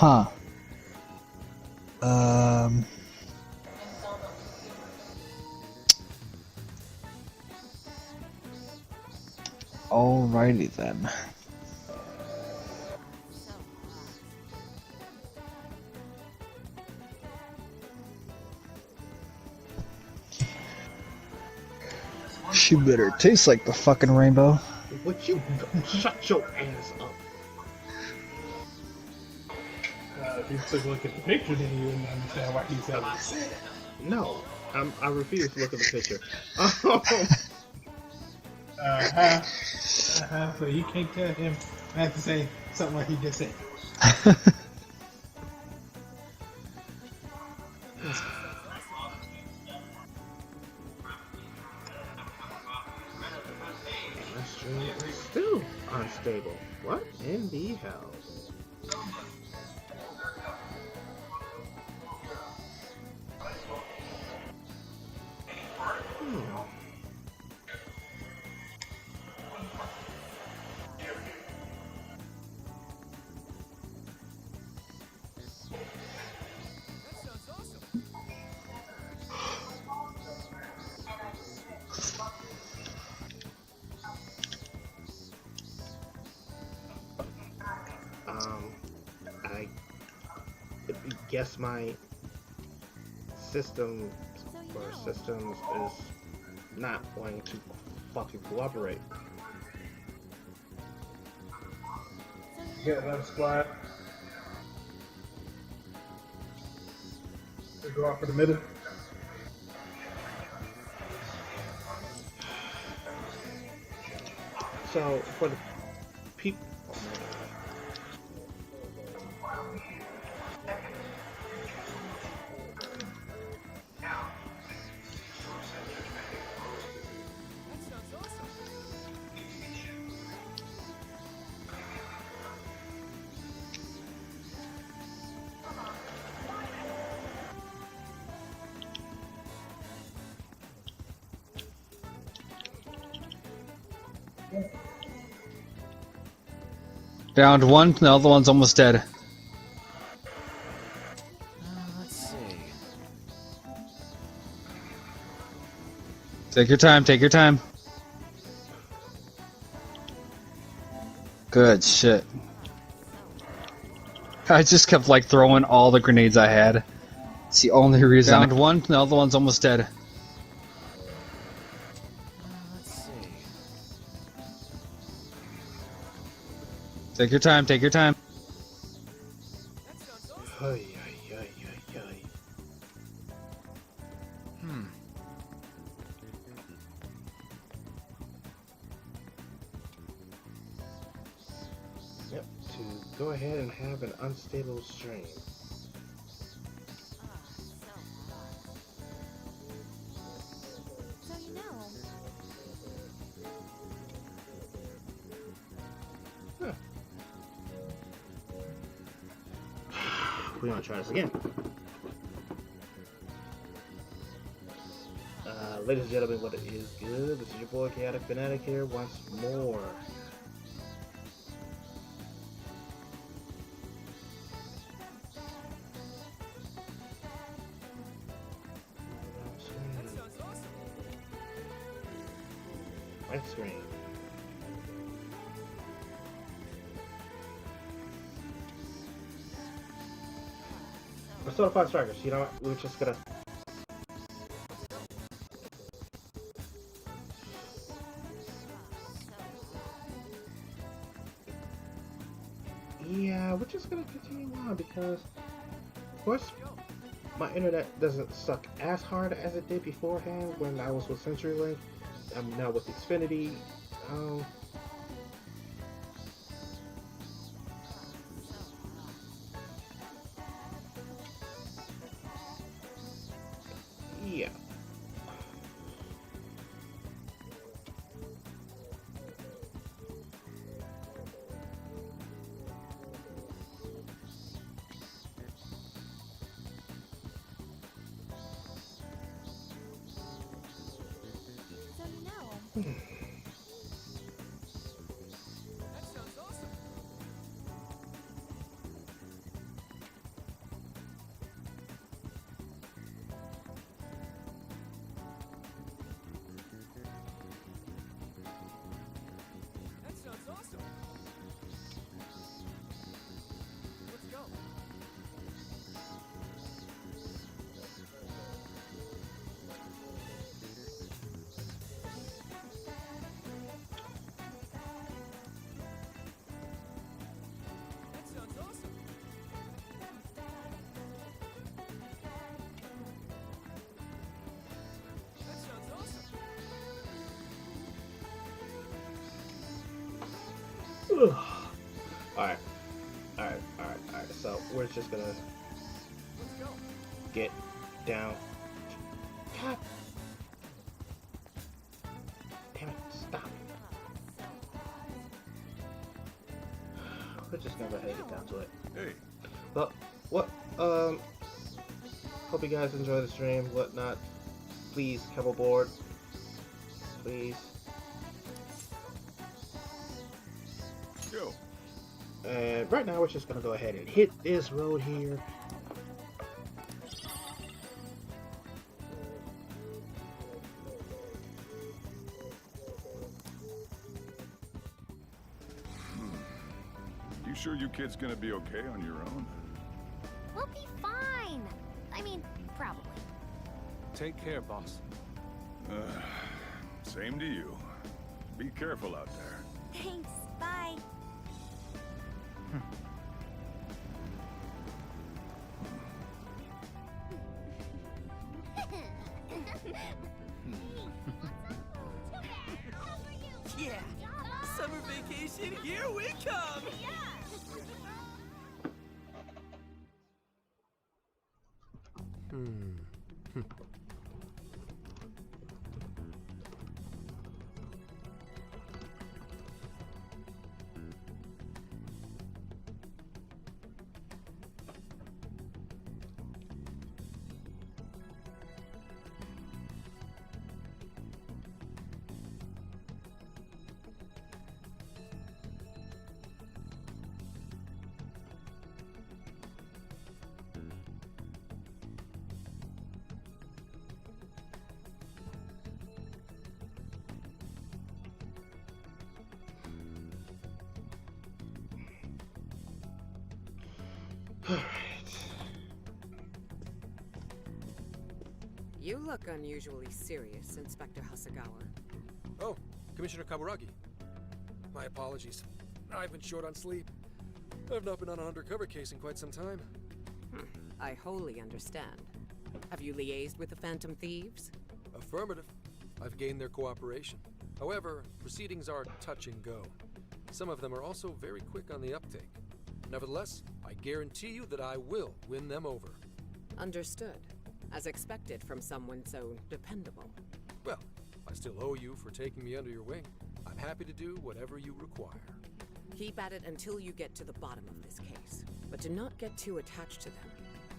Huh. Um. Alrighty then. She better taste like the fucking rainbow. Would you shut your ass up? If you took a look at the picture, then you wouldn't understand why he said it. No, I refuse to look at the picture. So you can't tell him not to say something like he just said. My stream is still unstable. What in the hell? I guess my system or systems is not wanting to fucking cooperate. Get another squad. We go out for the middle. So for the people. Downed one, the other one's almost dead. Let's see. Take your time, take your time. Good shit. I just kept like throwing all the grenades I had. It's the only reason. Downed one, the other one's almost dead. Let's see. Take your time, take your time. Ay, ay, ay, ay, ay. Yep, to go ahead and have an unstable stream. So you know. Huh. We're gonna try this again. Ladies and gentlemen, what it is good? This is your boy Chaotic Fanatic here once more. Right screen. We're still 5 strikers, you know what? We're just gonna. Yeah, we're just gonna continue on because, of course, my internet doesn't suck as hard as it did beforehand when I was with CenturyLink. I'm now with Xfinity. Yeah. So you know. Alright. So we're just gonna get down. God. Damn it, stop. We're just gonna go ahead and get down to it. Hey, But what hope you guys enjoy the stream, whatnot. Please come aboard. Please. yo. And right now we're just gonna go ahead and hit this road here. You sure you kids gonna be okay on your own? We'll be fine. I mean, probably. Take care, boss. Same to you. Be careful out there. Thanks. Bye. Yeah. Summer vacation, here we come. Alright. You look unusually serious, Inspector Hasagawa. Oh, Commissioner Kaburagi. My apologies. I've been short on sleep. I've not been on an undercover case in quite some time. I wholly understand. Have you liaised with the Phantom Thieves? Affirmative. I've gained their cooperation. However, proceedings are touch and go. Some of them are also very quick on the uptake. Nevertheless, I guarantee you that I will win them over. Understood. As expected from someone so dependable. Well, I still owe you for taking me under your wing. I'm happy to do whatever you require. Keep at it until you get to the bottom of this case. But do not get too attached to them.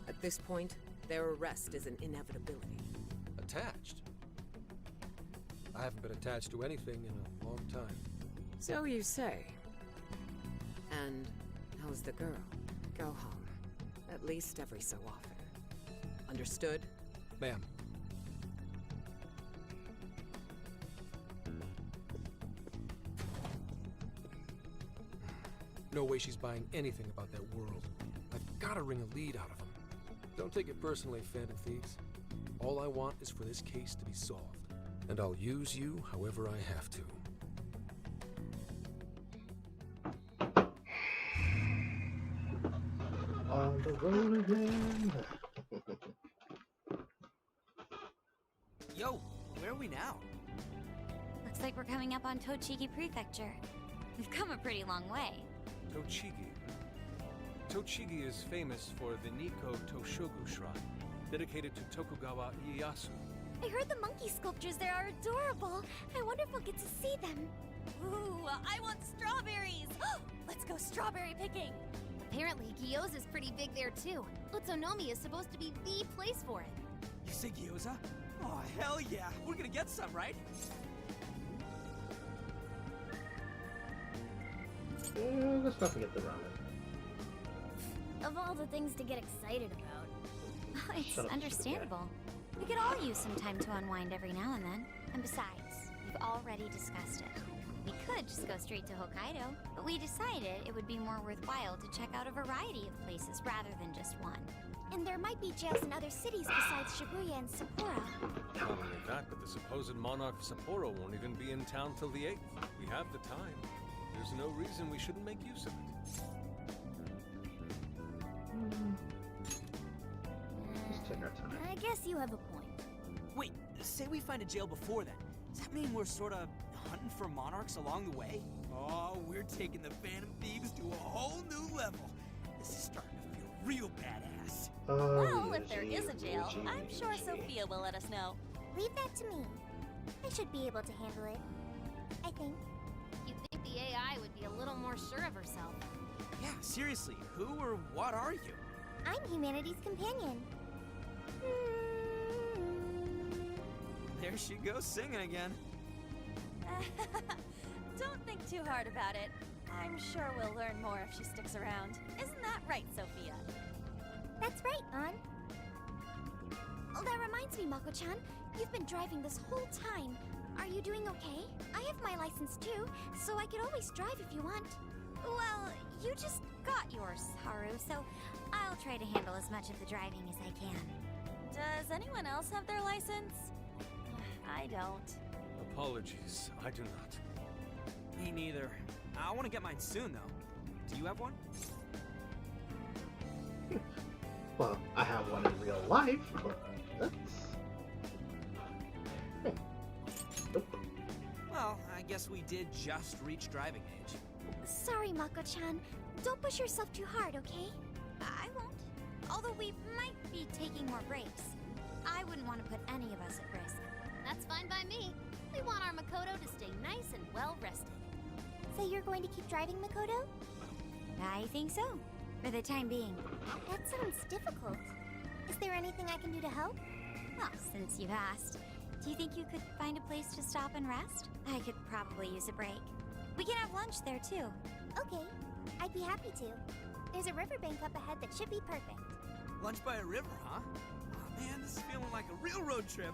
At this point, their arrest is an inevitability. Attached? I haven't been attached to anything in a long time. So you say. And how's the girl? Go home. At least every so often. Understood? Ma'am. No way she's buying anything about that world. I've got to wring a lead out of them. Don't take it personally, Phantom Thieves. All I want is for this case to be solved. And I'll use you however I have to. On the road again. Yo, where are we now? Looks like we're coming up on Tochigi Prefecture. We've come a pretty long way. Tochigi. Tochigi is famous for the Nikko Toshogu Shrine, dedicated to Tokugawa Ieyasu. I heard the monkey sculptures there are adorable. I wonder if we'll get to see them. Ooh, I want strawberries! Let's go strawberry picking! Apparently, Gyoza is pretty big there too. Utsunomiya is supposed to be the place for it. You say gyoza? Oh, hell yeah. We're gonna get some, right? Let's not forget the ramen. Of all the things to get excited about, it's Shut up, understandable. We could all use some time to unwind every now and then. And besides, we've already discussed it. We could just go straight to Hokkaido, but we decided it would be more worthwhile to check out a variety of places rather than just one. And there might be jails in other cities besides Shibuya and Sapporo. Not only that, but the supposed monarch of Sapporo won't even be in town till the 8th. We have the time. There's no reason we shouldn't make use of it. Let's take our time. I guess you have a point. Wait, say we find a jail before then. Does that mean we're sort of hunting for monarchs along the way? Oh, we're taking the Phantom Thieves to a whole new level. This is starting to feel real badass. Well, if there is a jail, I'm sure Sophia will let us know. Leave that to me. I should be able to handle it. I think. You'd think the AI would be a little more sure of herself. Yeah, seriously, who or what are you? I'm humanity's companion. There she goes singing again. Don't think too hard about it. I'm sure we'll learn more if she sticks around. Isn't that right, Sophia? That's right, An. Oh, that reminds me, Mako-chan. You've been driving this whole time. Are you doing okay? I have my license too, so I could always drive if you want. Well, you just got yours, Haru, so I'll try to handle as much of the driving as I can. Does anyone else have their license? I don't. Apologies, I do not. Me neither. I want to get mine soon, though. Do you have one? Well, I have one in real life, but that's... Nope. Well, I guess we did just reach driving age. Sorry, Mako-chan. Don't push yourself too hard, okay? I won't. Although we might be taking more breaks. I wouldn't want to put any of us at risk. That's fine by me. We want our Makoto to stay nice and well rested. So you're going to keep driving, Makoto? I think so. For the time being. That sounds difficult. Is there anything I can do to help? Well, since you've asked, do you think you could find a place to stop and rest? I could probably use a break. We can have lunch there, too. Okay. I'd be happy to. There's a riverbank up ahead that should be perfect. Lunch by a river, huh? Oh man, this is feeling like a real road trip.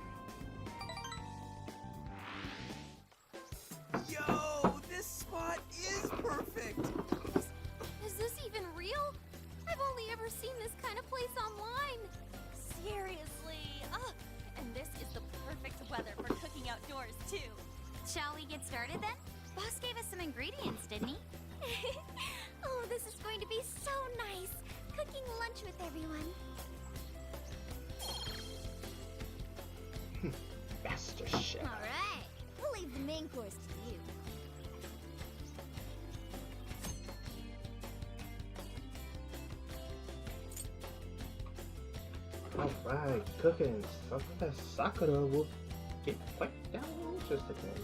Yo, this spot is perfect! Is this even real? I've only ever seen this kind of place online. Seriously. Ugh. And this is the perfect weather for cooking outdoors, too. Shall we get started then? Boss gave us some ingredients, didn't he? Oh, this is going to be so nice. Cooking lunch with everyone. Master Chef. All right. We'll leave the main course to you. Alright, cooking. Something that Sakura will get quite down interested in.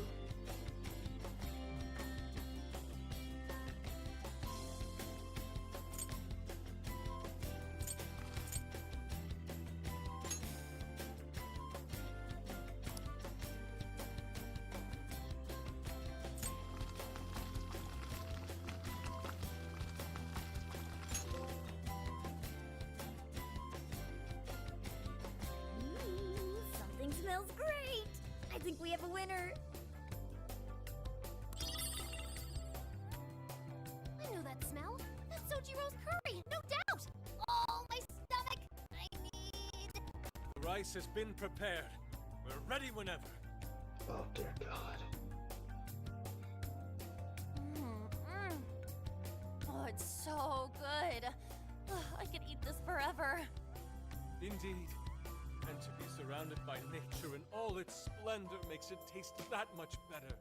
Something smells great. I think we have a winner. I know that smell. That's Sojiro's curry, no doubt. Oh, my stomach. I need... The rice has been prepared. We're ready whenever. Oh dear God. Oh, it's so good. I could eat this forever. Indeed. And to be surrounded by nature in all its splendor makes it taste that much better.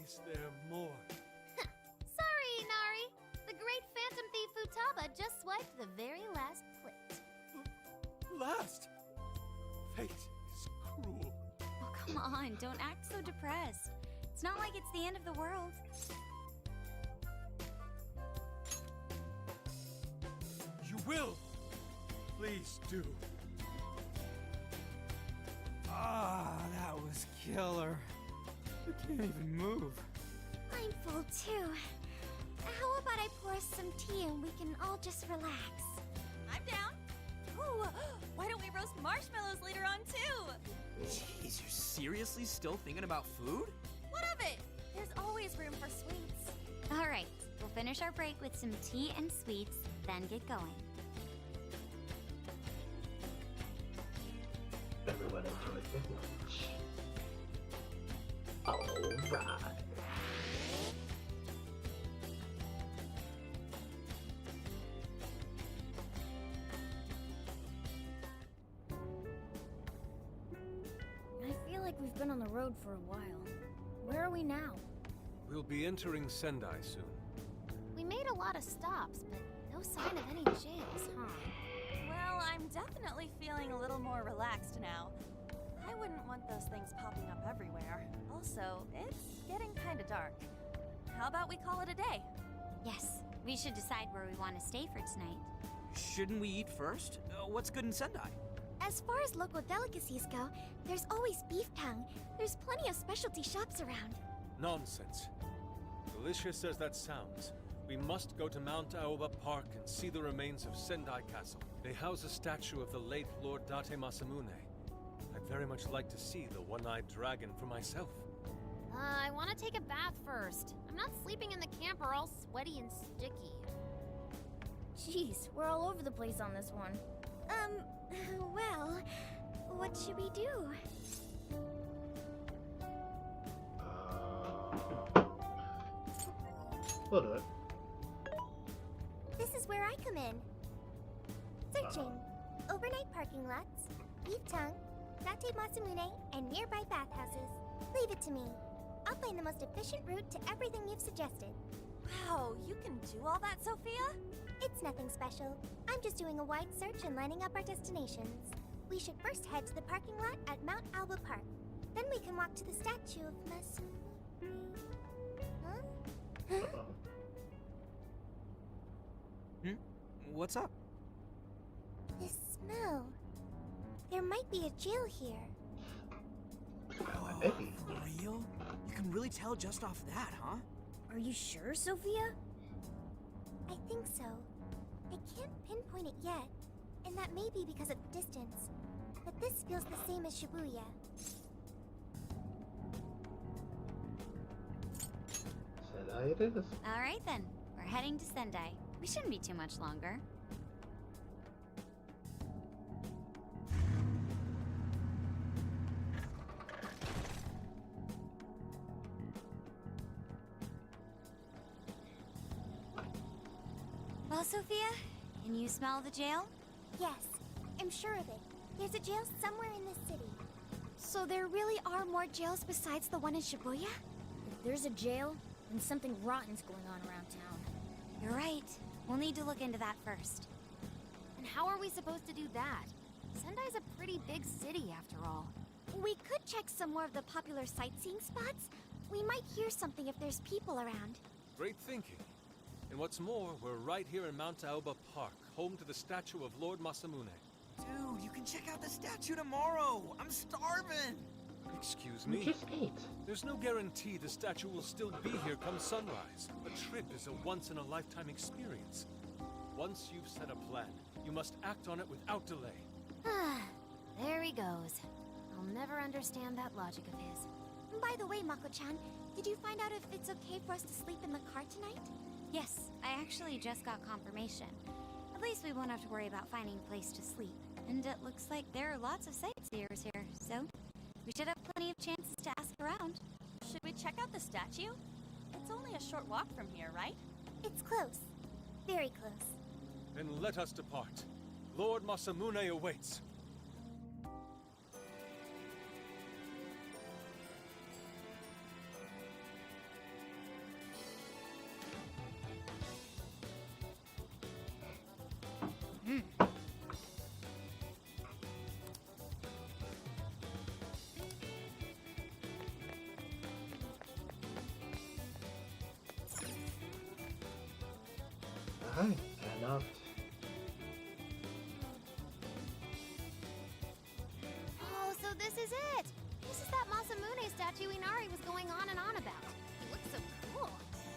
Is there more? Sorry, Inari. The great Phantom Thief Futaba just swiped the very last plate. Last! Fate is cruel. Oh, come on. Don't act so depressed. It's not like it's the end of the world. You will! Please do. Ah, that was killer. I can't even move. I'm full too. How about I pour us some tea and we can all just relax? I'm down. Ooh, why don't we roast marshmallows later on too? Jeez, you're seriously still thinking about food? What of it? There's always room for sweets. All right, we'll finish our break with some tea and sweets, then get going. Everyone enjoy the lunch. Alright. I feel like we've been on the road for a while. Where are we now? We'll be entering Sendai soon. We made a lot of stops, but no sign of any jails, huh? Well, I'm definitely feeling a little more relaxed now. I wouldn't want those things popping up everywhere. Also, it's getting kind of dark. How about we call it a day? Yes, we should decide where we want to stay for tonight. Shouldn't we eat first? What's good in Sendai? As far as local delicacies go, there's always beef tongue. There's plenty of specialty shops around. Nonsense. Delicious as that sounds, we must go to Mount Aoba Park and see the remains of Sendai Castle. They house a statue of the late Lord Date Masamune. I'd very much like to see the one-eyed dragon for myself. I want to take a bath first. I'm not sleeping in the camper all sweaty and sticky. Jeez, we're all over the place on this one. Well, what should we do? We'll do it. This is where I come in. Searching. Overnight parking lots, beef tongue, Date Masamune, and nearby bathhouses. Leave it to me. I'll find the most efficient route to everything you've suggested. Wow, you can do all that, Sophia? It's nothing special. I'm just doing a wide search and lining up our destinations. We should first head to the parking lot at Mount Alba Park. Then we can walk to the statue of Masamune. Huh? What's up? This smell. There might be a jail here. For real? You can really tell just off that, huh? Are you sure, Sophia? I think so. I can't pinpoint it yet, and that may be because of the distance. But this feels the same as Shibuya. Sendai it is. All right then, we're heading to Sendai. We shouldn't be too much longer. Well, Sophia, can you smell the jail? Yes, I'm sure of it. There's a jail somewhere in this city. So there really are more jails besides the one in Shibuya? If there's a jail, then something rotten's going on around town. You're right. We'll need to look into that first. And how are we supposed to do that? Sendai's a pretty big city, after all. We could check some more of the popular sightseeing spots. We might hear something if there's people around. Great thinking. And what's more, we're right here in Mount Aoba Park, home to the statue of Lord Masamune. Dude, you can check out the statue tomorrow! I'm starving! Excuse You me? just ate. There's no guarantee the statue will still be here come sunrise. A trip is a once-in-a-lifetime experience. Once you've set a plan, you must act on it without delay. There he goes. I'll never understand that logic of his. By the way, Mako-chan, did you find out if it's okay for us to sleep in the car tonight? Yes, I actually just got confirmation. At least we won't have to worry about finding a place to sleep. And it looks like there are lots of sightseers here, so we should have plenty of chances to ask around. Should we check out the statue? It's only a short walk from here, right? It's close. Very close. Then let us depart. Lord Masamune awaits. Alright, enough. Oh, so this is it! This is that Masamune statue Inari was going on and on about. He looks so cool.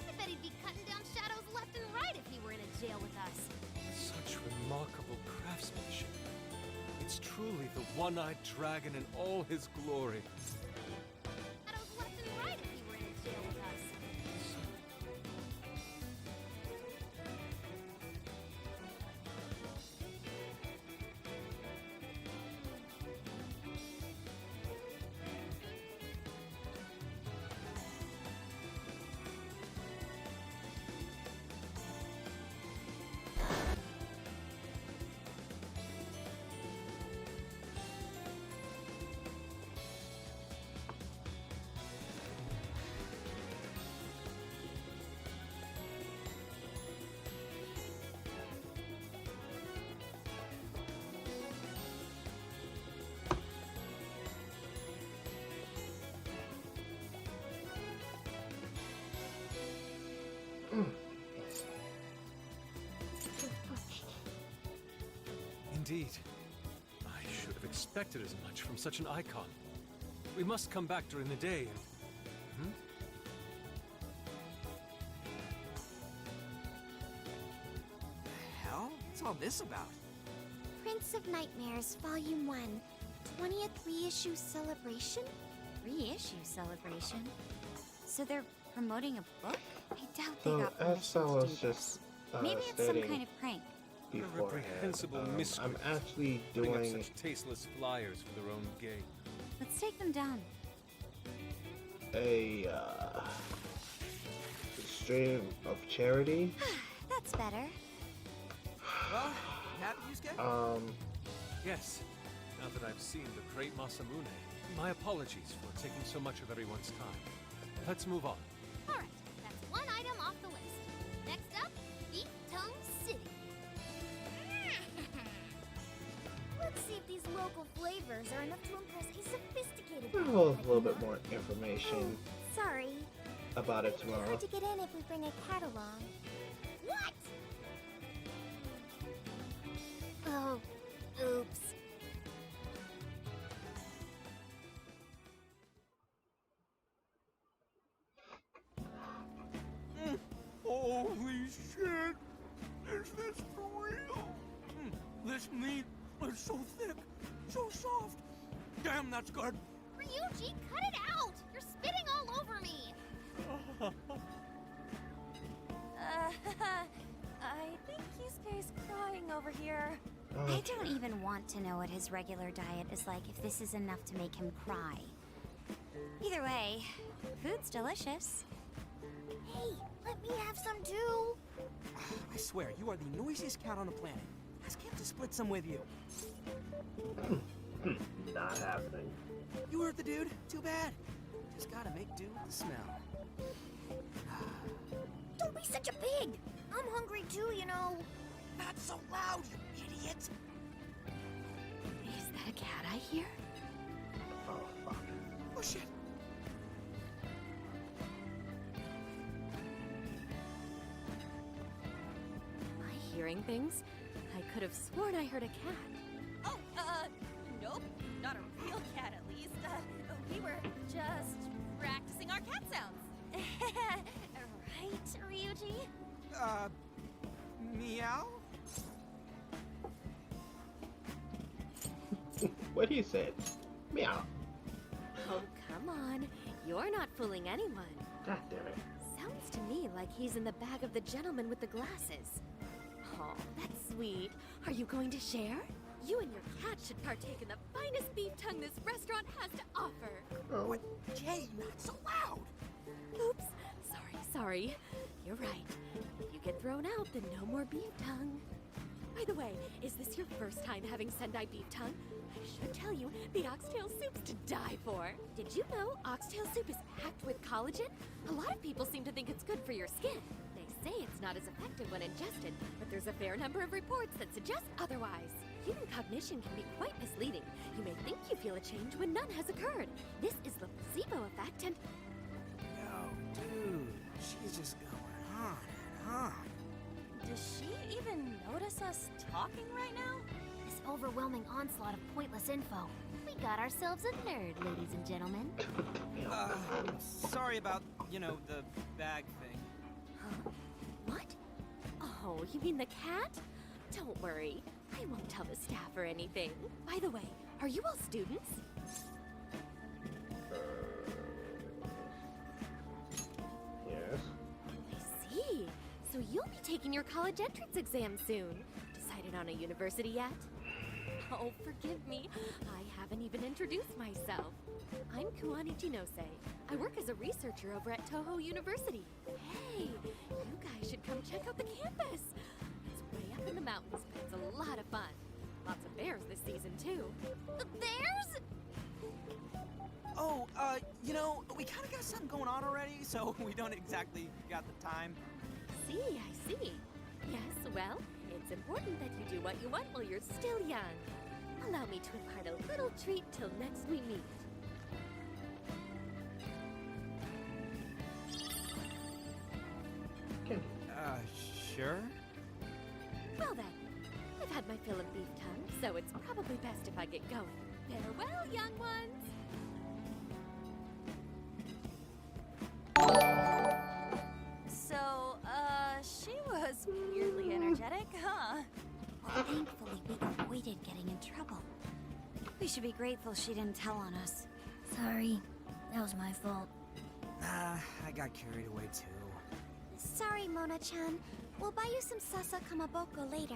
I bet he'd be cutting down shadows left and right if he were in a jail with us. Such remarkable craftsmanship. It's truly the one-eyed dragon in all his glory. Shadows left and right if he were in a jail with us. Indeed. I should have expected as much from such an icon. We must come back during the day and... The hell? What's all this about? Prince of Nightmares, Volume 1. 20th reissue celebration? Reissue celebration? So they're promoting a book? I doubt they So, got as I permission to was do this. just Maybe it's some kind of prank. beforehand, Reprehensible I'm miscreants, actually putting up doing such tasteless flyers for their own gain. Let's take them down. a stream of charity. That's better. Well, you happy, Yusuke? Yes. Now that I've seen the great Masamune, my apologies for taking so much of everyone's time. Let's move on. Alright, that's one item off the list. Next up, Beef Tongue City. Let's see if these local flavors are enough to impress a sophisticated We'll palate have a little like bit more information Sorry. about it It'd be tomorrow. hard to get in if we bring a cat along. What? Oh, oops. Holy shit! Is this for real? This meat is so thick, so soft. Damn, that's good. Ryuji, cut it out! You're spitting all over me! I think Kisuke's crying over here. I don't even want to know what his regular diet is like if this is enough to make him cry. Either way, food's delicious. Hey, let me have some too! I swear, you are the noisiest cat on the planet. Ask him to split some with you. Not happening. You heard the dude. Too bad. Just gotta make do with the smell. Don't be such a pig! I'm hungry too, you know. Not so loud, you idiot! Is that a cat I hear? Oh, fuck. Oh, shit. Am I hearing things? I could have sworn I heard a cat. Oh, nope. Not a real cat, at least. We were just practicing our cat sounds. Right, Ryuji? Meow? What he said? Meow. Oh, come on. You're not fooling anyone. God damn it. Sounds to me like he's in the bag of the gentleman with the glasses. Oh, that's sweet. Are you going to share? You and your cat should partake in the finest beef tongue this restaurant has to offer. Oh. What? Jay, not so loud! Oops. Sorry. You're right. If you get thrown out, then no more beef tongue. By the way, is this your first time having Sendai beef tongue? I should tell you, the oxtail soup's to die for. Did you know oxtail soup is packed with collagen? A lot of people seem to think it's good for your skin. They say it's not as effective when ingested, but there's a fair number of reports that suggest otherwise. Human cognition can be quite misleading. You may think you feel a change when none has occurred. This is the placebo effect and... Yo, dude, she's just going on and on. Does she even notice us talking right now? This overwhelming onslaught of pointless info. We got ourselves a nerd, ladies and gentlemen. Sorry about, the bag thing. What? Oh, you mean the cat? Don't worry. I won't tell the staff or anything. By the way, are you all students? Yes. I see. So you'll be taking your college entrance exam soon. Decided on a university yet? Oh, forgive me. I haven't even introduced myself. I'm Kuani Chinose. I work as a researcher over at Toho University. Hey, you guys should come check out the campus. It's way up in the mountains, but it's a lot of fun. Lots of bears this season, too. The bears? Oh, we kind of got something going on already, so we don't exactly got the time. I see. Yes, well, it's important that you do what you want while you're still young. Allow me to impart a little treat till next we meet. Sure? Well then, I've had my fill of beef tongue, so it's probably best if I get going. Farewell, young ones! So, she was weirdly energetic, huh? Well, thankfully we avoided getting in trouble. We should be grateful she didn't tell on us. Sorry, that was my fault. I got carried away too. Sorry, Mona-chan. We'll buy you some sasa kamaboko later.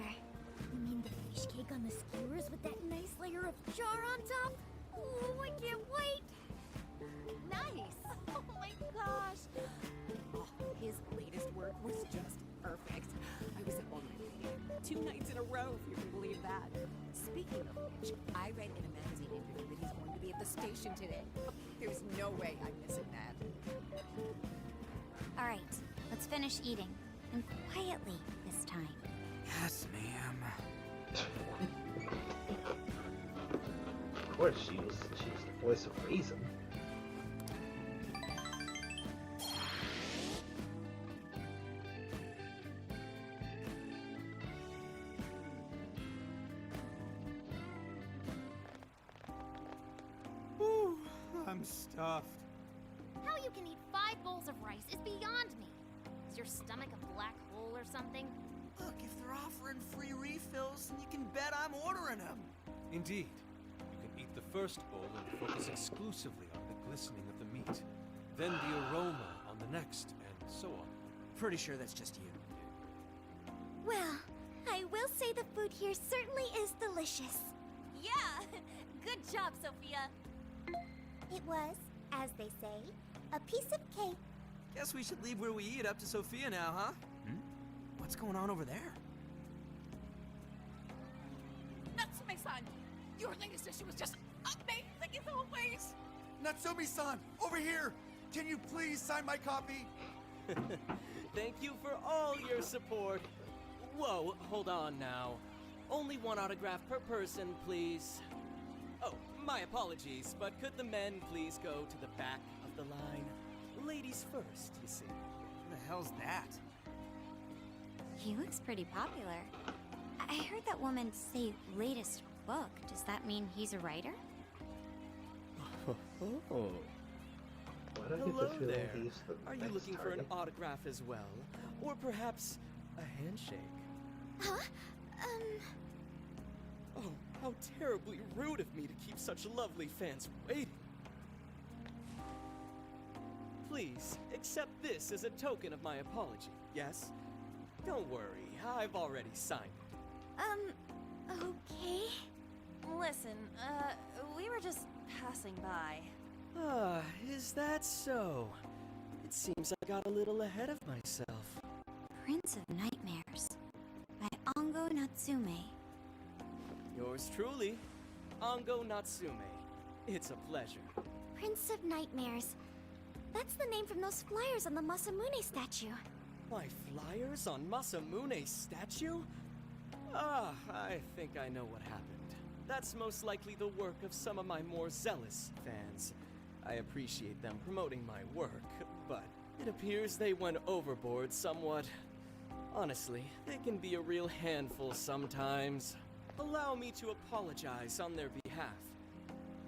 You mean the fish cake on the skewers with that nice layer of char on top? Oh, I can't wait! Nice! Oh my gosh! Oh, his latest work was just perfect. I was up all night reading it. 2 nights in a row, if you can believe that. Speaking of which, I read in a magazine interview that he's going to be at the station today. There's no way I'm missing that. Alright, let's finish eating. And quietly this time. Yes, ma'am. Of course, she's the voice of reason. Whew, I'm stuffed. How you can eat 5 bowls of rice is beyond me. Is your stomach a black hole or something? Look, if they're offering free refills, then you can bet I'm ordering them. Indeed. You can eat the first bowl and focus exclusively on the glistening of the meat. Then the aroma on the next, and so on. Pretty sure that's just you. Well, I will say the food here certainly is delicious. Yeah! Good job, Sophia! It was, as they say, a piece of cake. Guess we should leave where we eat up to Sophia now, huh? What's going on over there? Natsume-san! Your latest issue was just amazing as always! Natsumi-san, over here! Can you please sign my copy? Thank you for all your support. Whoa, hold on now. Only 1 autograph per person, please. Oh, my apologies, but could the men please go to the back of the line? Ladies first, you see. Who the hell's that? He looks pretty popular. I heard that woman say latest book. Does that mean he's a writer? Oh. Why do I get the Hello feeling there. he's the Are you next looking for an target? autograph as well? Or perhaps a handshake? Huh? Oh, how terribly rude of me to keep such lovely fans waiting. Please, accept this as a token of my apology, yes? Don't worry, I've already signed it. Okay. Listen, we were just passing by. Ah, is that so? It seems I got a little ahead of myself. Prince of Nightmares by Ongo Natsume. Yours truly, Ongo Natsume. It's a pleasure. Prince of Nightmares. That's the name from those flyers on the Masamune statue. My flyers on Masamune's statue? Ah, I think I know what happened. That's most likely the work of some of my more zealous fans. I appreciate them promoting my work, but it appears they went overboard somewhat. Honestly, they can be a real handful sometimes. Allow me to apologize on their behalf.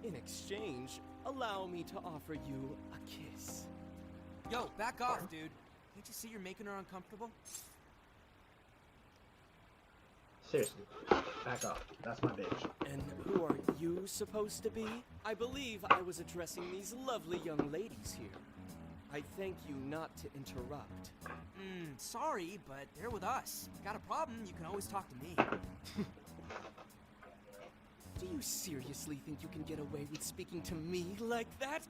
In exchange, allow me to offer you a kiss. Yo, back off, dude. Can't you see you're making her uncomfortable? Seriously, back off. That's my bitch. And who are you supposed to be? I believe I was addressing these lovely young ladies here. I thank you not to interrupt. Sorry, but they're with us. Got a problem, you can always talk to me. Do you seriously think you can get away with speaking to me like that?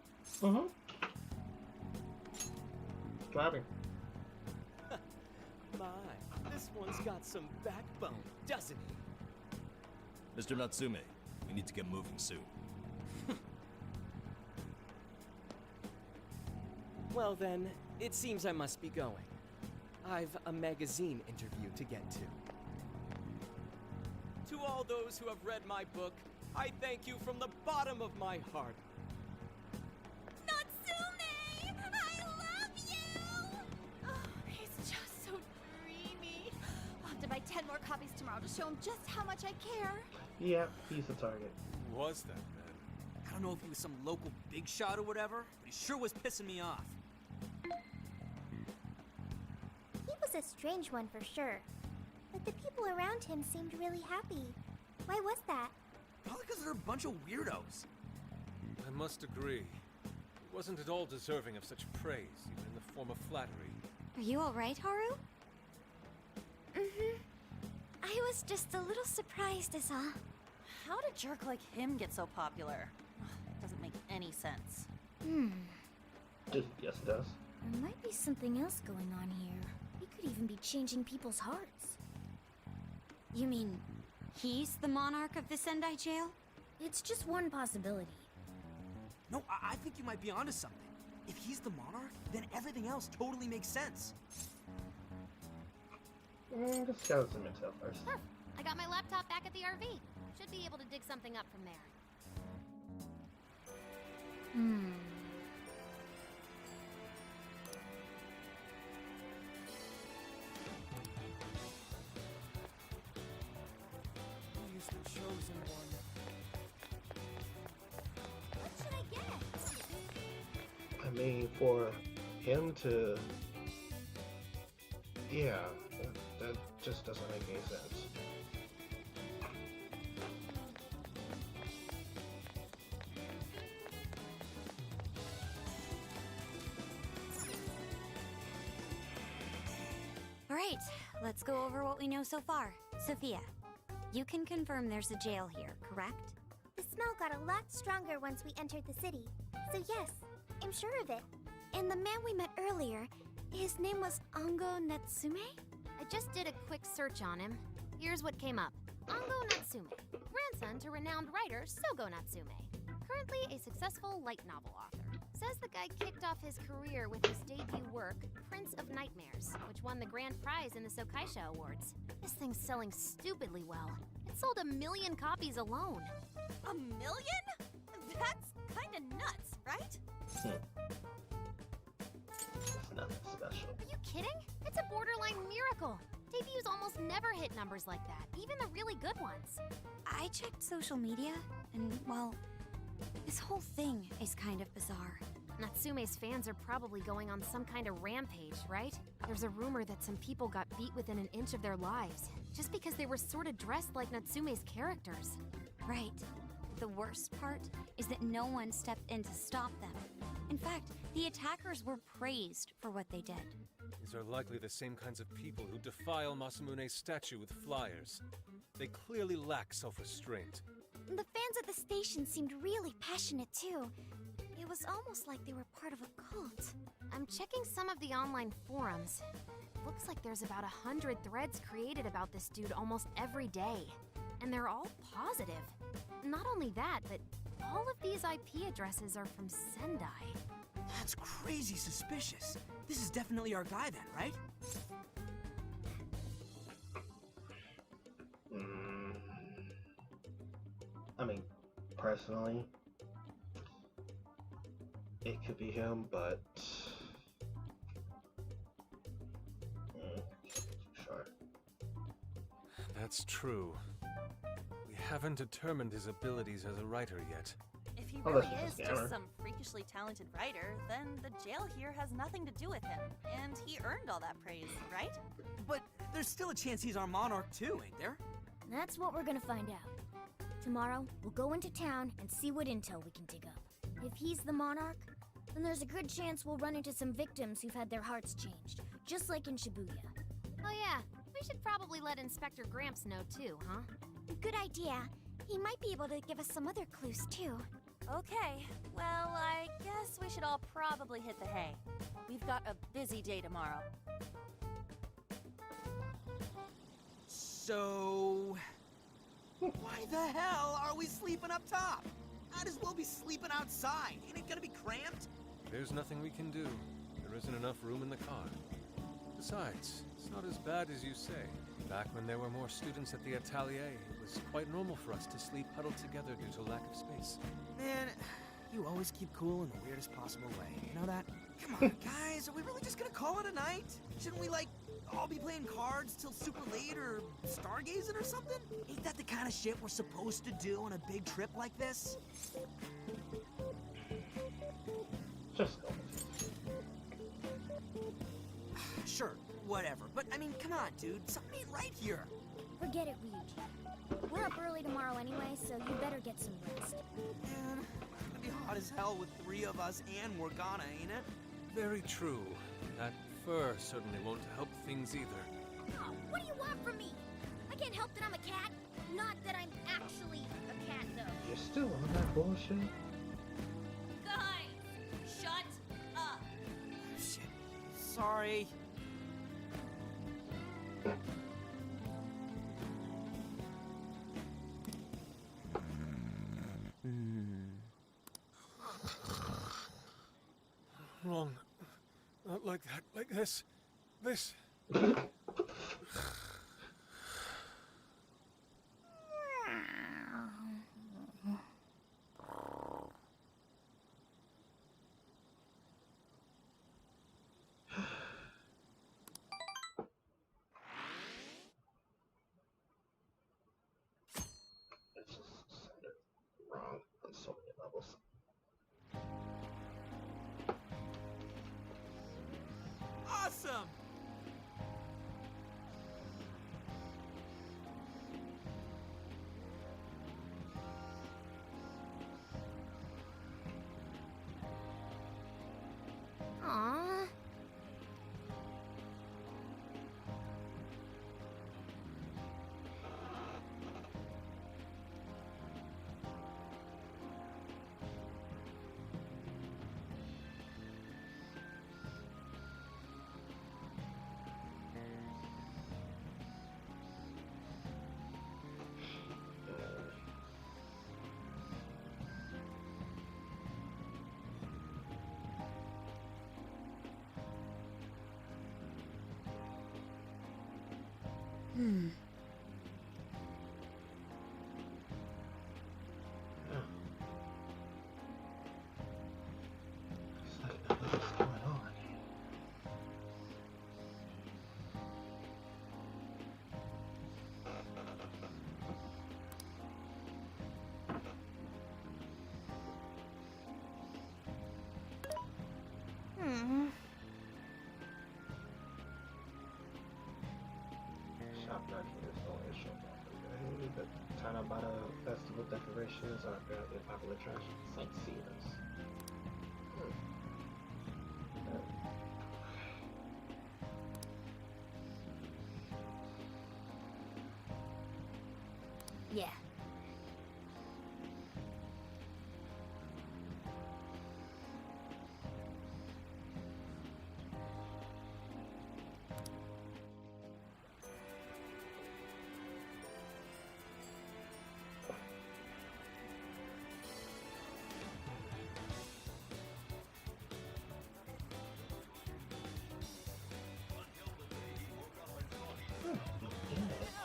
Driving. My, this one's got some backbone, doesn't he? Mr. Natsume, we need to get moving soon. Well then, it seems I must be going. I've a magazine interview to get to. To all those who have read my book, I thank you from the bottom of my heart. Natsume! I love you! Oh, he's just so dreamy. I'll have to buy 10 more copies tomorrow to show him just how much I care. Yeah, he's the target. Who was that, man? I don't know if he was some local big shot or whatever, but he sure was pissing me off. He was a strange one for sure. But the people around him seemed really happy. Why was that? Probably because they're a bunch of weirdos. I must agree. He wasn't at all deserving of such praise, even in the form of flattery. Are you alright, Haru? Mm-hmm. I was just a little surprised is all. How did a jerk like him get so popular? Doesn't make any sense. Yes, it does. There might be something else going on here. He could even be changing people's hearts. You mean he's the monarch of the Sendai jail? It's just one possibility. No, I think you might be onto something. If he's the monarch, then everything else totally makes sense. Let's scout some intel first. Huh. I got my laptop back at the RV. Should be able to dig something up from there. He's the chosen one. What should I get? I mean, for him to... Yeah, that just doesn't make any sense. Alright, let's go over what we know so far. Sophia, you can confirm there's a jail here, correct? The smell got a lot stronger once we entered the city. So yes, I'm sure of it. And the man we met earlier, his name was Ango Natsume? I just did a quick search on him. Here's what came up. Ango Natsume, grandson to renowned writer Sogo Natsume. Currently a successful light novel author. Says the guy kicked off his career with his debut work, Prince of Nightmares, which won the grand prize in the Sokaisha Awards. This thing's selling stupidly well. It sold 1 million copies alone. 1 million? That's kinda nuts, right? It's nothing special. Are you kidding? It's a borderline miracle. Debuts almost never hit numbers like that, even the really good ones. I checked social media, and well, this whole thing is kind of bizarre. Natsume's fans are probably going on some kind of rampage, right? There's a rumor that some people got beat within an inch of their lives, just because they were sort of dressed like Natsume's characters. Right. The worst part is that no one stepped in to stop them. In fact, the attackers were praised for what they did. These are likely the same kinds of people who defile Masamune's statue with flyers. They clearly lack self-restraint. The fans at the station seemed really passionate too. It was almost like they were part of a cult. I'm checking some of the online forums. Looks like there's about 100 threads created about this dude almost every day. And they're all positive. Not only that, but all of these IP addresses are from Sendai. That's crazy suspicious. This is definitely our guy then, right? I mean, personally, it could be him, but sure. That's true. We haven't determined his abilities as a writer yet. If he really is just some freakishly talented writer, then the jail here has nothing to do with him, and he earned all that praise, right? But there's still a chance he's our monarch too, ain't there? That's what we're gonna find out. Tomorrow, we'll go into town and see what intel we can dig up. If he's the monarch, then there's a good chance we'll run into some victims who've had their hearts changed, just like in Shibuya. Oh yeah, we should probably let Inspector Gramps know too, huh? Good idea. He might be able to give us some other clues too. Okay, well, I guess we should all probably hit the hay. We've got a busy day tomorrow. So... why the hell are we sleeping up top? Might as well be sleeping outside. Ain't it gonna be cramped? There's nothing we can do. There isn't enough room in the car. Besides, it's not as bad as you say. Back when there were more students at the atelier, it was quite normal for us to sleep huddled together due to lack of space. Man, you always keep cool in the weirdest possible way. You know that? Come on, guys, are we really just gonna call it a night? Shouldn't we, like, all be playing cards till super late or stargazing or something? Ain't that the kind of shit we're supposed to do on a big trip like this? Just go. Sure, whatever. But, I mean, come on, dude. Something ain't right here. Forget it, Ryuji. We're up early tomorrow anyway, so you better get some rest. Man, it's gonna be hot as hell with 3 of us and Morgana, ain't it? Very true. That fur certainly won't help things either. Oh, what do you want from me? I can't help that I'm a cat. Not that I'm actually a cat, though. You're still on that bullshit? Guys, shut up. Shit. Sorry. Wrong. Not like that. Like this. This. It's just centered wrong on so many levels. Awesome! Aww. It's like nothing's going on. Shop not here is only a shop. Hey, the Tanabata Festival decorations are apparently a popular attraction for sightseers. Yeah.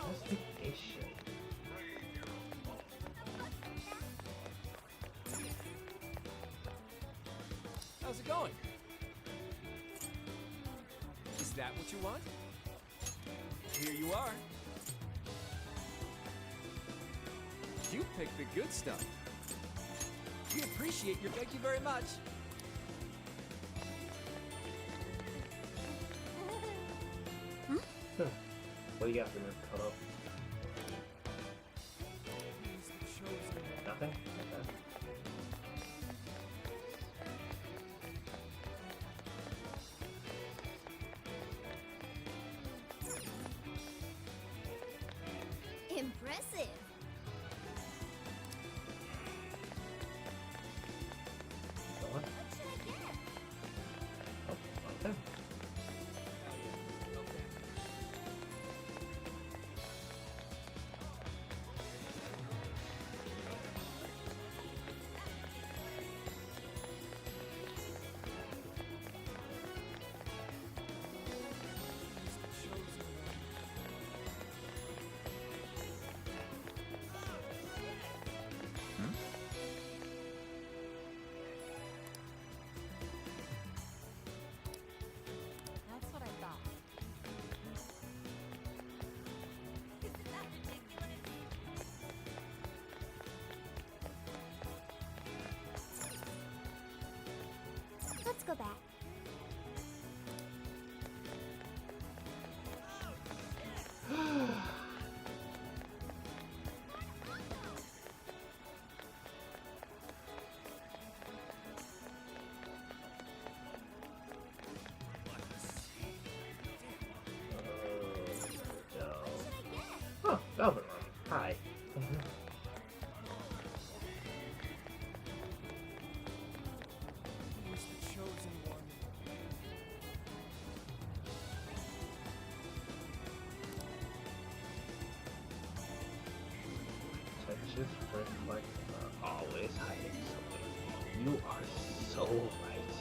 Let's take this shit. How's it going? Is that what you want? Here you are. You picked the good stuff. We appreciate your thank you very much. What do you got for me? Hello? Nothing? Okay. Impressive. What? What should I get? Oh, okay. Let's go back. Oh, Velvet Room. Hi. Who's the chosen one? Touches reflect are always hiding something. You are so right.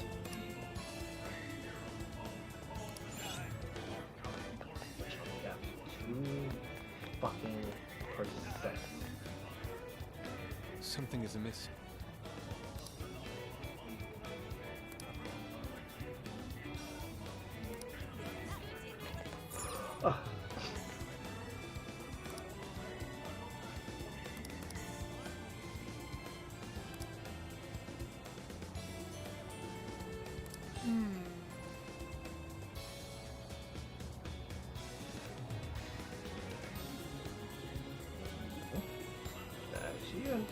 Which only got 2 fucking %. Something is amiss. Oh. There she is.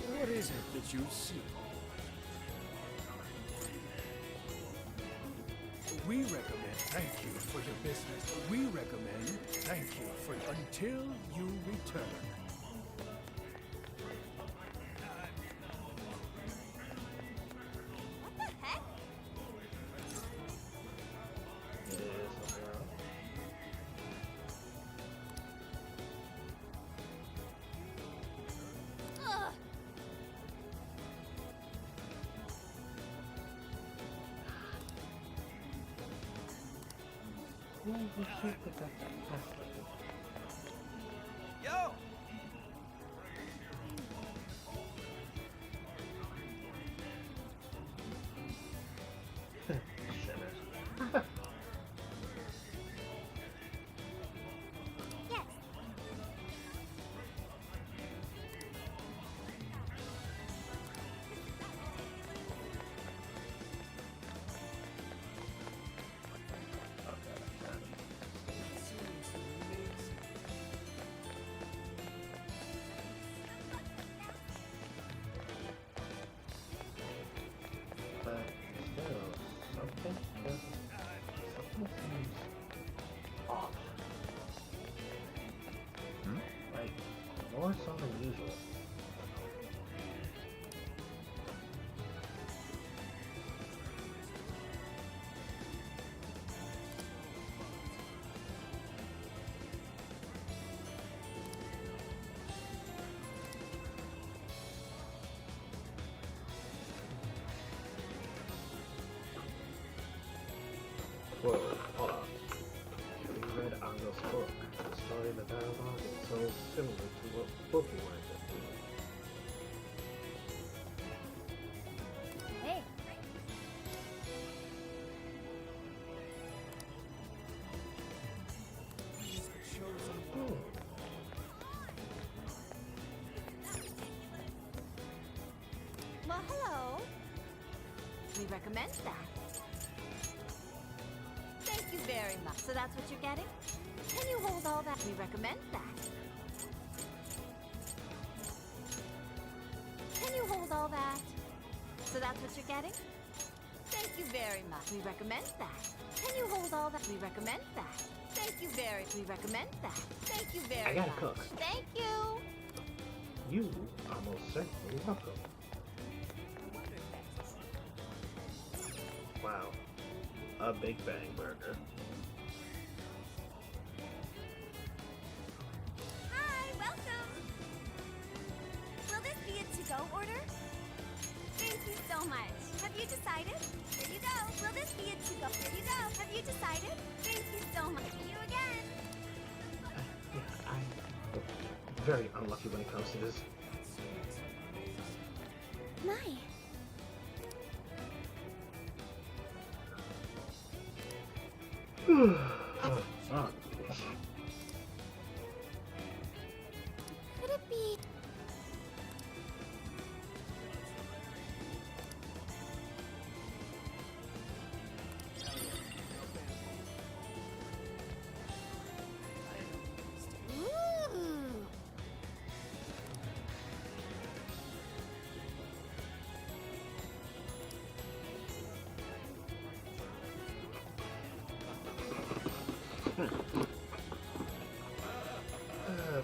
What is it that you see? We recommend thank you for your business. We recommend thank you for until you return. What the heck? It is a girl. Ugh. Yo! Yes. But still, something seems off. Like, more so than usual. Whoa, hold on. We read Ango's book. The story of the dialogue is so similar to what book we were just reading. Hey. Well, hello. We recommend that. Thank you very much. So that's what you're getting? Can you hold all that? We recommend that. Can you hold all that? So that's what you're getting? Thank you very much. We recommend that. Can you hold all that? We recommend that. Thank you very. We recommend that. Thank you very I gotta much. cook. Thank you. You are most certainly welcome. Wow. A Big Bang Burger. Hi, welcome. Will this be a to-go order? Thank you so much. Have you decided? Here you go. Will this be a to-go? Here you go. Have you decided? Thank you so much. See you again. Yeah, I'm very unlucky when it comes to this. My. Oh. Could it be?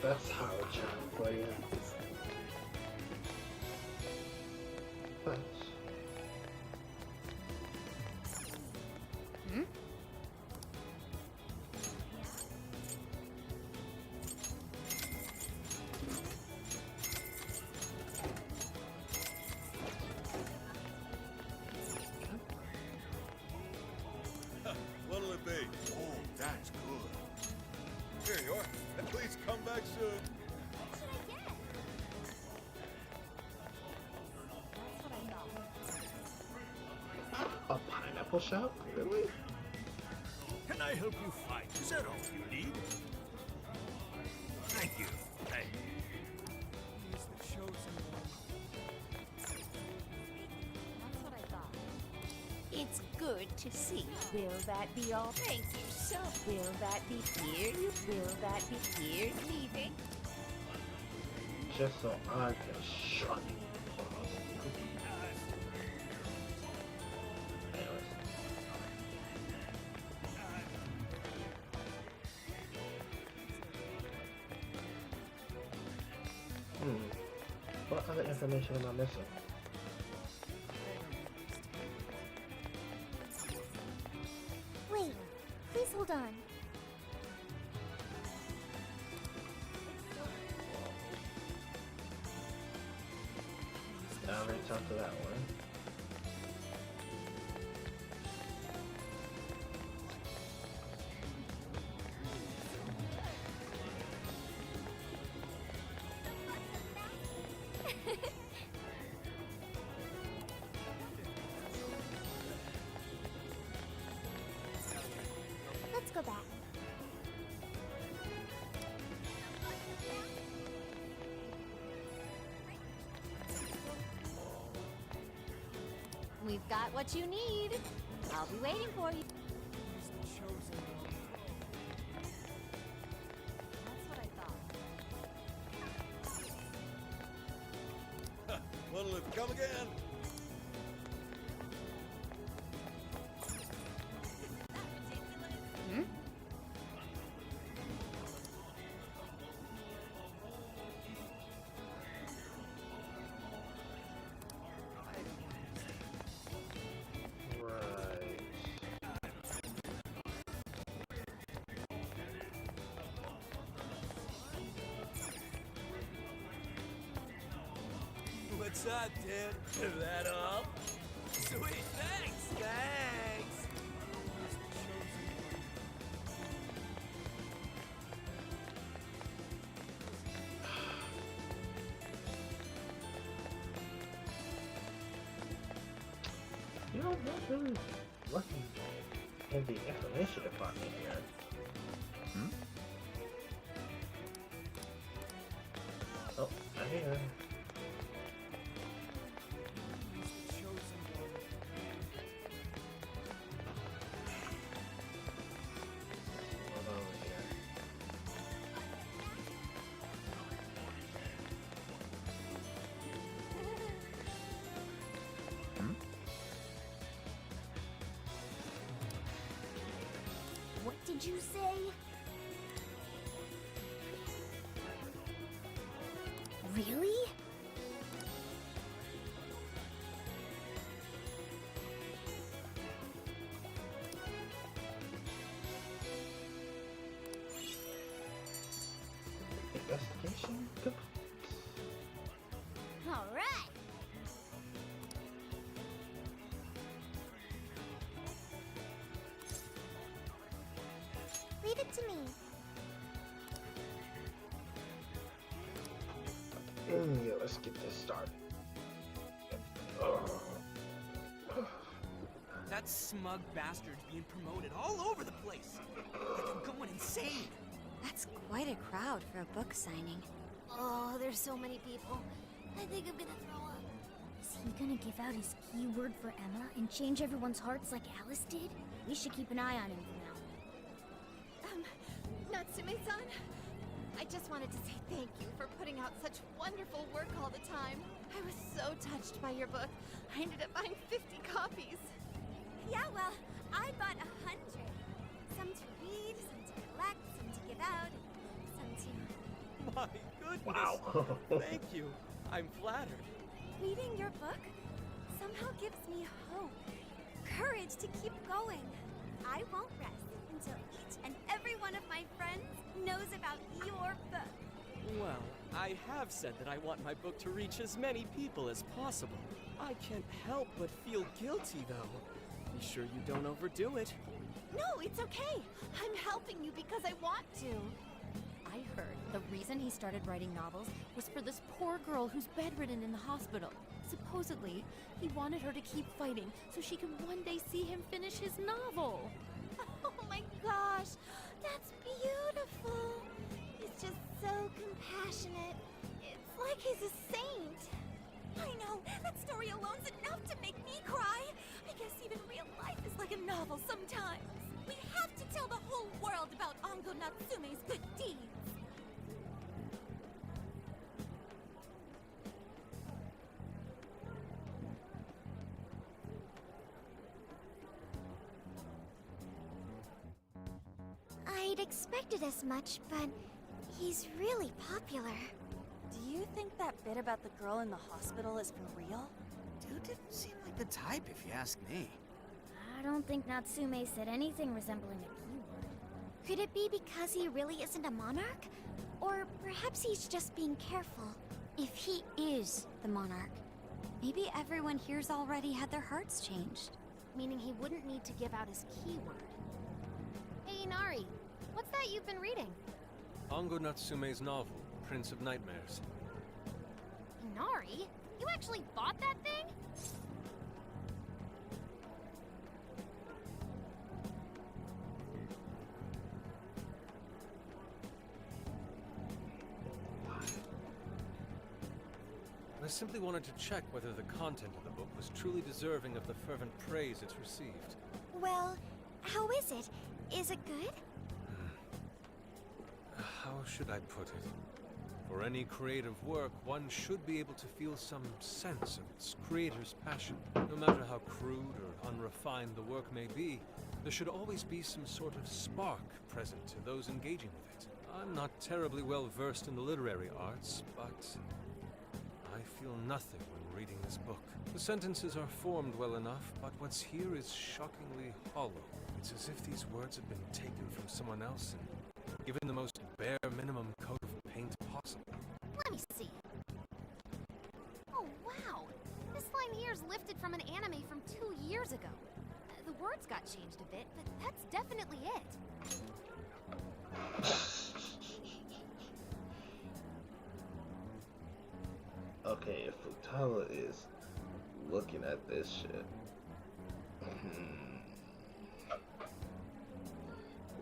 That's how a child plays. But Hmm? What'll it be? Oh, that's good. Here you are. And please come back soon. a pineapple shop? Really? Can I help you fight? Is that all you need? Thank you. Hey. He's the chosen one. That's what I thought. It's good to see. Will that be all? Thank you so. Will that be here? Will that be here? Leaving? Just so I can shut it. What other information am I missing? Wait, please hold on. I already talked to that one. Let's go back. We've got what you need. I'll be waiting for you. He's the chosen one. That's what I thought. What'll it come again? Hmm? What's up, dude? Is that all? Sweet, thanks! Thanks! You know, not really looking in the information department here. Oh, I hear. He's the chosen one. Hold over here. What did you say? Really? Investigation complete. All right. Leave it to me. Yeah, let's get this started. Oh. That smug bastard's being promoted all over the place. Like I'm going insane. That's quite a crowd for a book signing. Oh, there's so many people. I think I'm gonna throw up. Is he gonna give out his keyword for Emma and change everyone's hearts like Alice did? We should keep an eye on him for now. Natsume-san, I just wanted to say thank you for putting out such wonderful work all the time. I was so touched by your book. I ended up buying 50 copies. Yeah, well, I bought 100. Some to read, some to collect, some to give out, some to... My goodness! Wow. Thank you. I'm flattered. Reading your book somehow gives me hope, courage to keep going. I won't rest until each and every one of my friends knows about your book. Well, I have said that I want my book to reach as many people as possible. I can't help but feel guilty, though. Be sure you don't overdo it. No, it's okay. I'm helping you because I want to. I heard the reason he started writing novels was for this poor girl who's bedridden in the hospital. Supposedly, he wanted her to keep fighting so she could one day see him finish his novel. Oh my gosh, that's beautiful. He's just so compassionate. It's like he's a saint. I know, that story alone's enough to make me cry. I guess even real life is like a novel sometimes. We have to tell the whole world about Ango Natsume's good deeds. I'd expected as much, but he's really popular. Do you think that bit about the girl in the hospital is for real? Dude didn't seem like the type, if you ask me. I don't think Natsume said anything resembling a keyword. Could it be because he really isn't a monarch? Or perhaps he's just being careful. If he is the monarch, maybe everyone here's already had their hearts changed. Meaning he wouldn't need to give out his keyword. Hey, Inari, what's that you've been reading? Ango Natsume's novel, Prince of Nightmares. Inari? You actually bought that thing? I simply wanted to check whether the content of the book was truly deserving of the fervent praise it's received. Well, how is it? Is it good? How should I put it? For any creative work, one should be able to feel some sense of its creator's passion. No matter how crude or unrefined the work may be, there should always be some sort of spark present to those engaging with it. I'm not terribly well versed in the literary arts, but I feel nothing when reading this book. The sentences are formed well enough, but what's here is shockingly hollow. It's as if these words have been taken from someone else and given the most bare minimum coat of paint possible. Let me see. Oh, wow. This line here is lifted from an anime from 2 years ago. The words got changed a bit, but that's definitely it. Okay, if Futala is looking at this shit,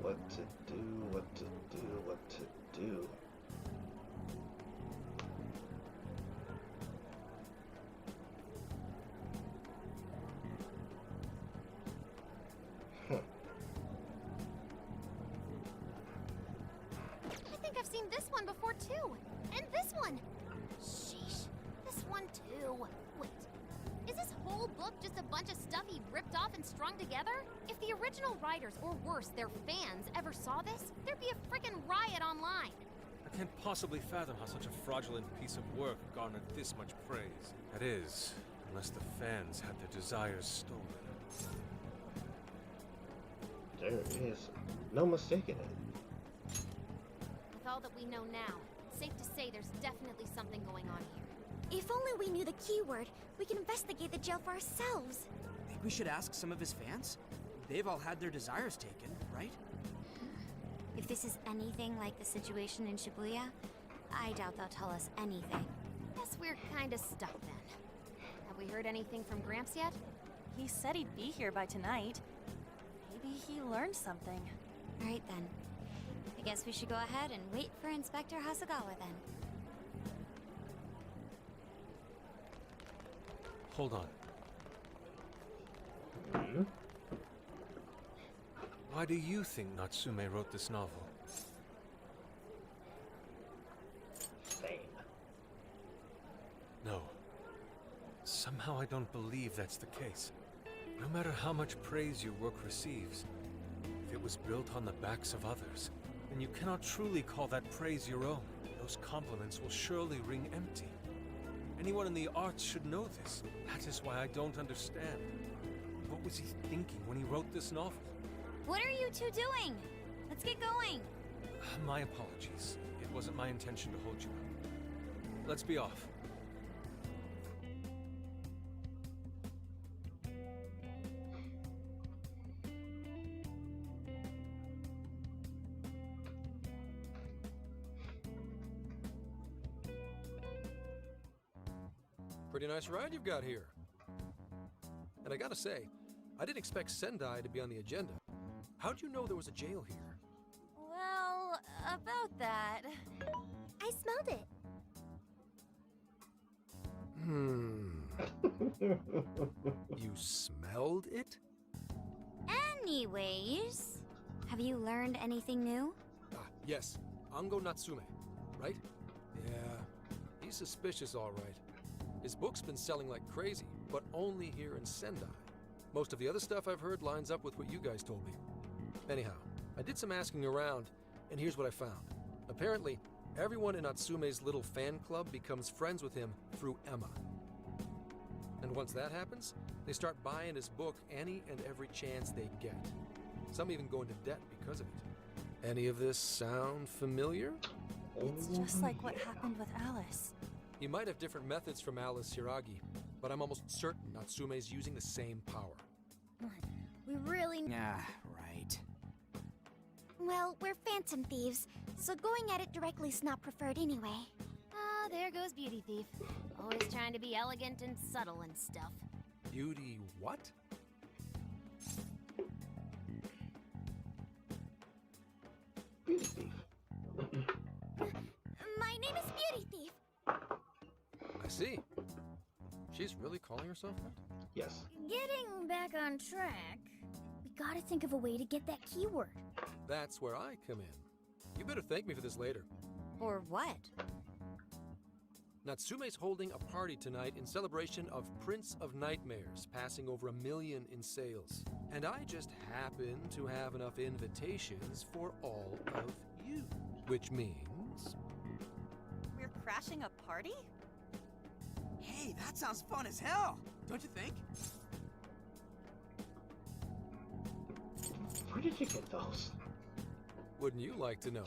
what to do, what to do, what to do. I think I've seen this one before too. And this one. Sheesh. This one too. Wait. Is this whole book just a bunch of stuff he ripped off and strung together? If the original writers, or worse, their fans, ever saw this, there'd be a frickin' riot online. I can't possibly fathom how such a fraudulent piece of work garnered this much praise. That is, unless the fans had their desires stolen. There is no mistaking it. With all that we know now, it's safe to say there's definitely something going on here. If only we knew the keyword, we could investigate the jail for ourselves. Think we should ask some of his fans? They've all had their desires taken, right? If this is anything like the situation in Shibuya, I doubt they'll tell us anything. Guess we're kinda stuck then. Have we heard anything from Gramps yet? He said he'd be here by tonight. Maybe he learned something. Alright then. I guess we should go ahead and wait for Inspector Hasagawa then. Hold on. Why do you think Natsume wrote this novel? Fame. No. Somehow I don't believe that's the case. No matter how much praise your work receives, if it was built on the backs of others, And you cannot truly call that praise your own. Those compliments will surely ring empty. Anyone in the arts should know this. That is why I don't understand. What was he thinking when he wrote this novel? What are you two doing? Let's get going. My apologies. It wasn't my intention to hold you up. Let's be off. Pretty nice ride you've got here. And I gotta say, I didn't expect Sendai to be on the agenda. How'd you know there was a jail here? Well, about that. I smelled it. You smelled it? Anyways, have you learned anything new? Yes. Ango Natsume, right? Yeah. He's suspicious, all right. His book's been selling like crazy, but only here in Sendai. Most of the other stuff I've heard lines up with what you guys told me. Anyhow, I did some asking around, and here's what I found. Apparently, everyone in Natsume's little fan club becomes friends with him through Emma. And once that happens, they start buying his book any and every chance they get. Some even go into debt because of it. Any of this sound familiar? It's just like what happened with Alice. He might have different methods from Alice Hiragi, but I'm almost certain Natsume's using the same power. We really... Ah, right. Well, we're phantom thieves, so going at it directly's not preferred anyway. Ah, there goes Beauty Thief. Always trying to be elegant and subtle and stuff. Beauty what? Beauty Thief. My name is Beauty Thief. I see. She's really calling herself that? Yes. Getting back on track, we gotta think of a way to get that keyword. That's where I come in. You better thank me for this later. Or what? Natsume's holding a party tonight in celebration of Prince of Nightmares, passing over 1 million in sales. And I just happen to have enough invitations for all of you. Which means... We're crashing a party? Hey, that sounds fun as hell, don't you think? Where did you get those? Wouldn't you like to know?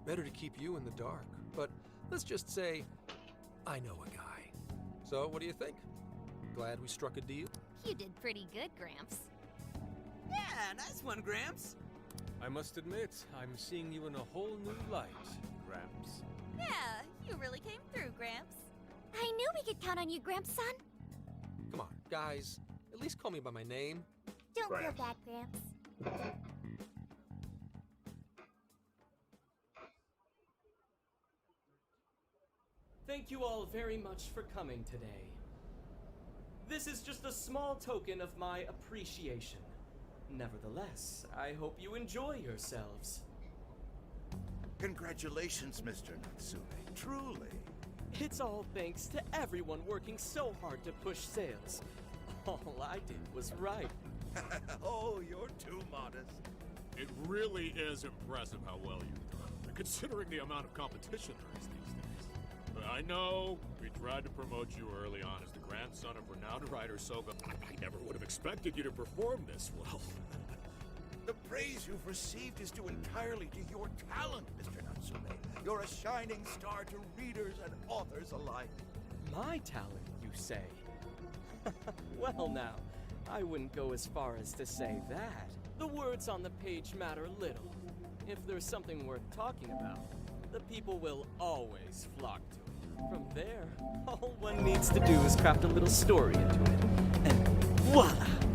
Better to keep you in the dark, but let's just say I know a guy. So what do you think? Glad we struck a deal? You did pretty good, Gramps. Yeah, nice one, Gramps. I must admit, I'm seeing you in a whole new light, Gramps. Yeah, you really came through, Gramps. I knew we could count on you, Gramps-son. Come on, guys. At least call me by my name. Don't feel bad, Gramps. Thank you all very much for coming today. This is just a small token of my appreciation. Nevertheless, I hope you enjoy yourselves. Congratulations, Mr. Natsume. Truly. It's all thanks to everyone working so hard to push sales. All I did was write. Oh, you're too modest. It really is impressive how well you've done, considering the amount of competition there is these days. But I know we tried to promote you early on as the grandson of renowned writer Soga. I never would have expected you to perform this well. The praise you've received is due entirely to your talent, Mr. Natsume. You're a shining star to readers and authors alike. My talent, you say? Well now, I wouldn't go as far as to say that. The words on the page matter little. If there's something worth talking about, the people will always flock to it. From there, all one needs to do is craft a little story into it. And voila!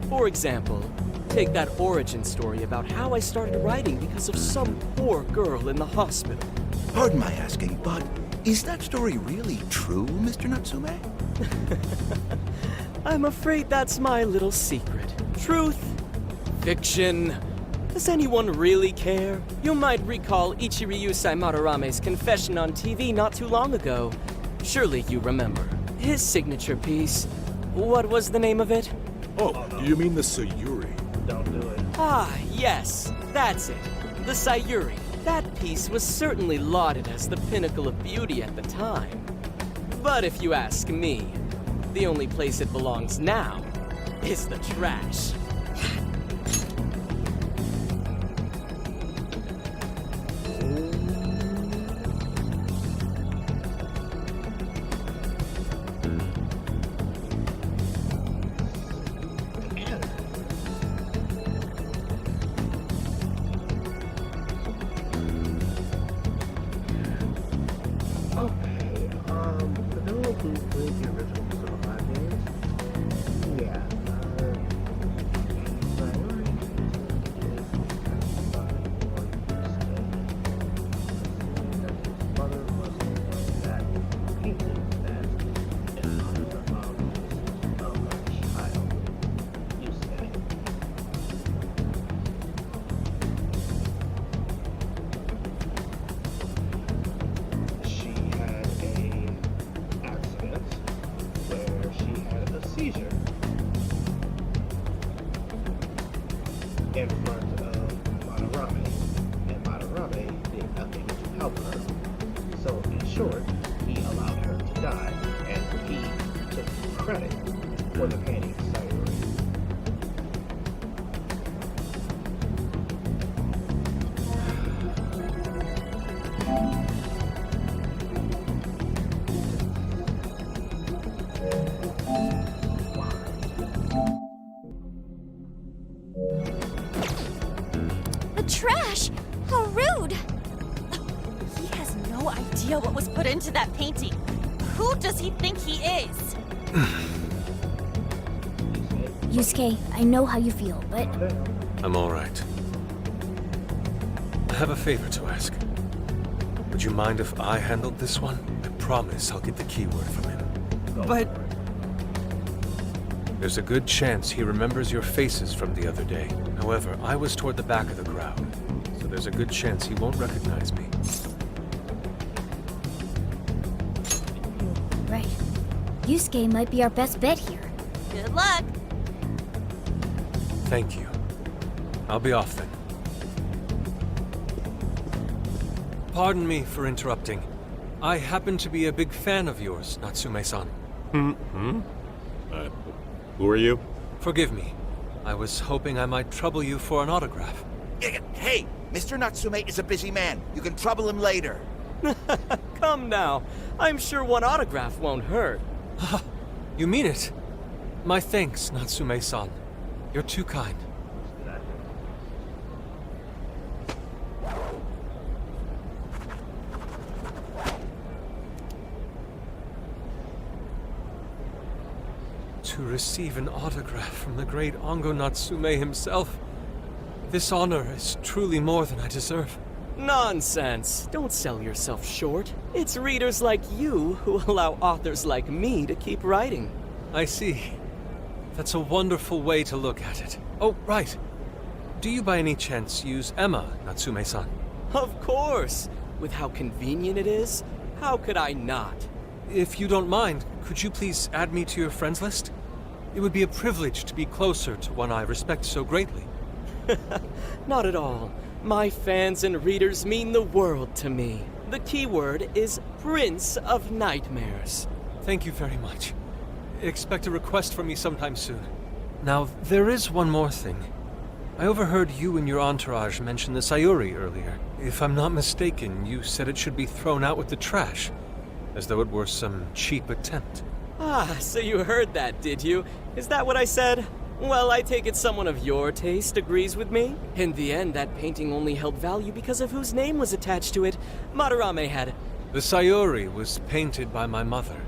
For example, take that origin story about how I started writing because of some poor girl in the hospital. Pardon my asking, but is that story really true, Mr. Natsume? I'm afraid that's my little secret. Truth, fiction. Does anyone really care? You might recall Ichiryusai Madarame's confession on TV not too long ago. Surely you remember. His signature piece. What was the name of it? Oh, you mean the Sayuri? Don't do it. Ah, yes, that's it. The Sayuri. That piece was certainly lauded as the pinnacle of beauty at the time. But if you ask me, the only place it belongs now is the trash. In front of Madarame, and Madarame did nothing to help her. So, in short, he allowed her to die, and he took credit for the painting Sayuri. Trash! How rude! He has no idea what was put into that painting. Who does he think he is? Yusuke, I know how you feel, but... I'm all right. I have a favor to ask. Would you mind if I handled this one? I promise I'll get the keyword from him. But... There's a good chance he remembers your faces from the other day. However, I was toward the back of the crowd, so there's a good chance he won't recognize me. Right. Yusuke might be our best bet here. Good luck! Thank you. I'll be off then. Pardon me for interrupting. I happen to be a big fan of yours, Natsume-san. Who are you? Forgive me. I was hoping I might trouble you for an autograph. Hey, Mr. Natsume is a busy man. You can trouble him later. Come now. I'm sure one autograph won't hurt. You mean it? My thanks, Natsume-san. You're too kind. To receive an autograph from the great Ongo Natsume himself. This honor is truly more than I deserve. Nonsense. Don't sell yourself short. It's readers like you who allow authors like me to keep writing. I see. That's a wonderful way to look at it. Oh, right. Do you by any chance use Emma, Natsume-san? Of course. With how convenient it is, how could I not? If you don't mind, could you please add me to your friends list? It would be a privilege to be closer to one I respect so greatly. Not at all. My fans and readers mean the world to me. The keyword is Prince of Nightmares. Thank you very much. Expect a request from me sometime soon. Now, there is one more thing. I overheard you and your entourage mention the Sayuri earlier. If I'm not mistaken, you said it should be thrown out with the trash, as though it were some cheap attempt. Ah, so you heard that, did you? Is that what I said? Well, I take it someone of your taste agrees with me. In the end, that painting only held value because of whose name was attached to it. Madarame had... The Sayuri was painted by my mother.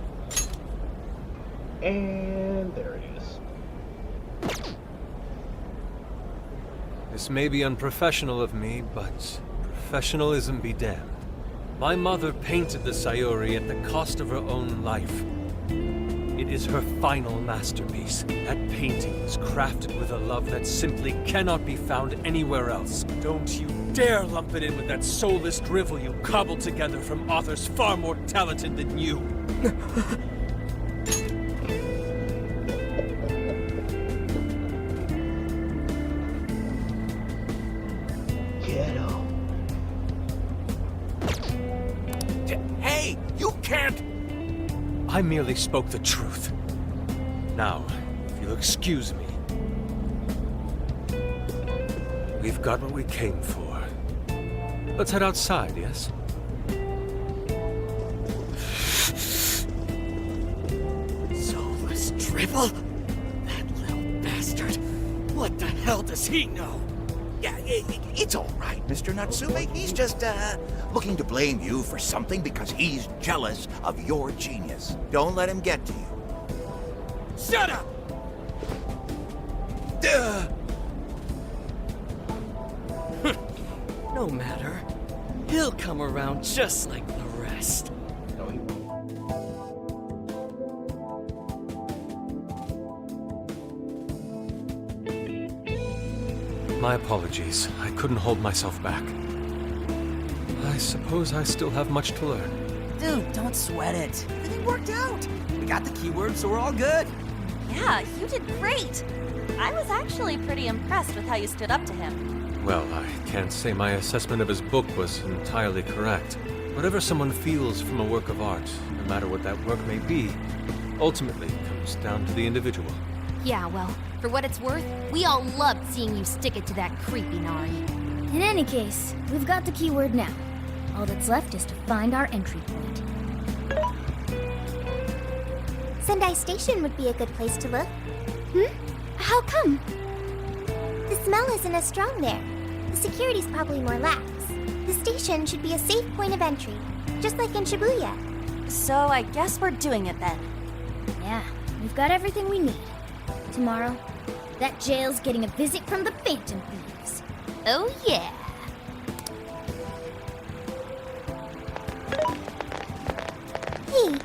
And there it is. This may be unprofessional of me, but professionalism be damned. My mother painted the Sayuri at the cost of her own life. It is her final masterpiece. That painting is crafted with a love that simply cannot be found anywhere else. Don't you dare lump it in with that soulless drivel you cobbled together from authors far more talented than you. You can't... I merely spoke the truth. Now, if you'll excuse me. We've got what we came for. Let's head outside, yes? Soulless dribble? That little bastard. What the hell does he know? Yeah, it's all right, Mr. Natsume. He's just, looking to blame you for something because he's jealous of your genius. Don't let him get to you. Shut up! No matter. He'll come around just like the rest. No, he won't. My apologies. I couldn't hold myself back. I suppose I still have much to learn. Dude, don't sweat it. Everything worked out. We got the keywords, so we're all good. Yeah, you did great. I was actually pretty impressed with how you stood up to him. Well, I can't say my assessment of his book was entirely correct. Whatever someone feels from a work of art, no matter what that work may be, ultimately comes down to the individual. Yeah, well, for what it's worth, we all loved seeing you stick it to that creepy Nari. In any case, we've got the keyword now. All that's left is to find our entry point. Sendai Station would be a good place to look. How come? The smell isn't as strong there. The security's probably more lax. The station should be a safe point of entry, just like in Shibuya. So I guess we're doing it then. Yeah, we've got everything we need. Tomorrow, that jail's getting a visit from the Phantom Thieves. Oh yeah! Hey,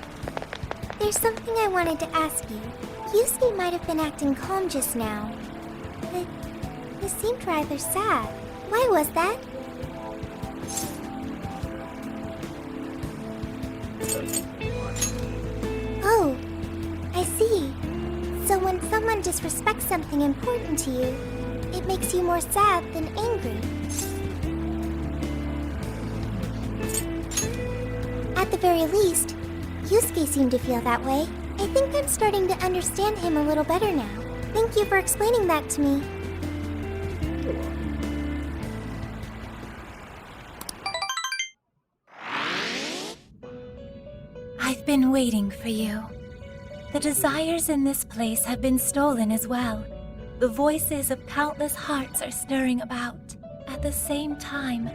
there's something I wanted to ask you. Yusuke might have been acting calm just now, but he seemed rather sad. Why was that? Oh, I see. So when someone disrespects something important to you, it makes you more sad than angry. At the very least, Yusuke seemed to feel that way. I think I'm starting to understand him a little better now. Thank you for explaining that to me. I've been waiting for you. The desires in this place have been stolen as well. The voices of countless hearts are stirring about. At the same time,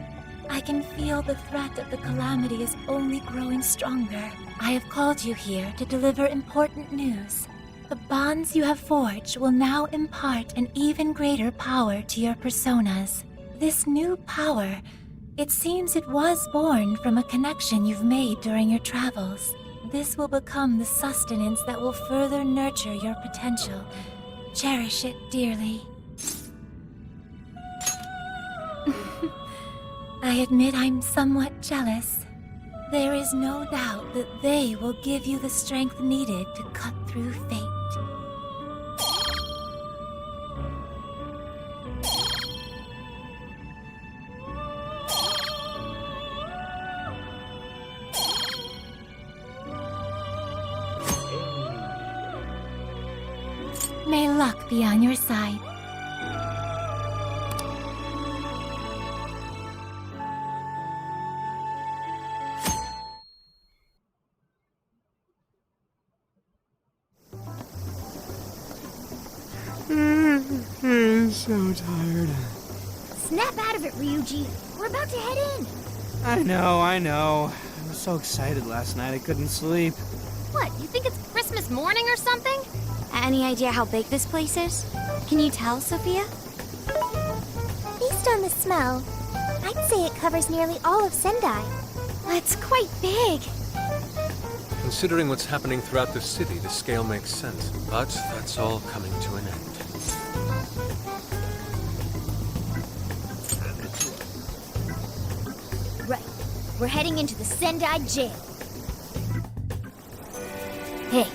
I can feel the threat of the calamity is only growing stronger. I have called you here to deliver important news. The bonds you have forged will now impart an even greater power to your personas. This new power, it seems it was born from a connection you've made during your travels. This will become the sustenance that will further nurture your potential. Cherish it dearly. I admit I'm somewhat jealous. There is no doubt that they will give you the strength needed to cut through fate. May luck be on your side. I'm so tired. Snap out of it, Ryuji. We're about to head in. I know. I was so excited last night I couldn't sleep. What, you think it's Christmas morning or something? Any idea how big this place is? Can you tell, Sophia? Based on the smell, I'd say it covers nearly all of Sendai. That's quite big. Considering what's happening throughout the city, the scale makes sense. But that's all coming to an end. Right. We're heading into the Sendai jail. Hey.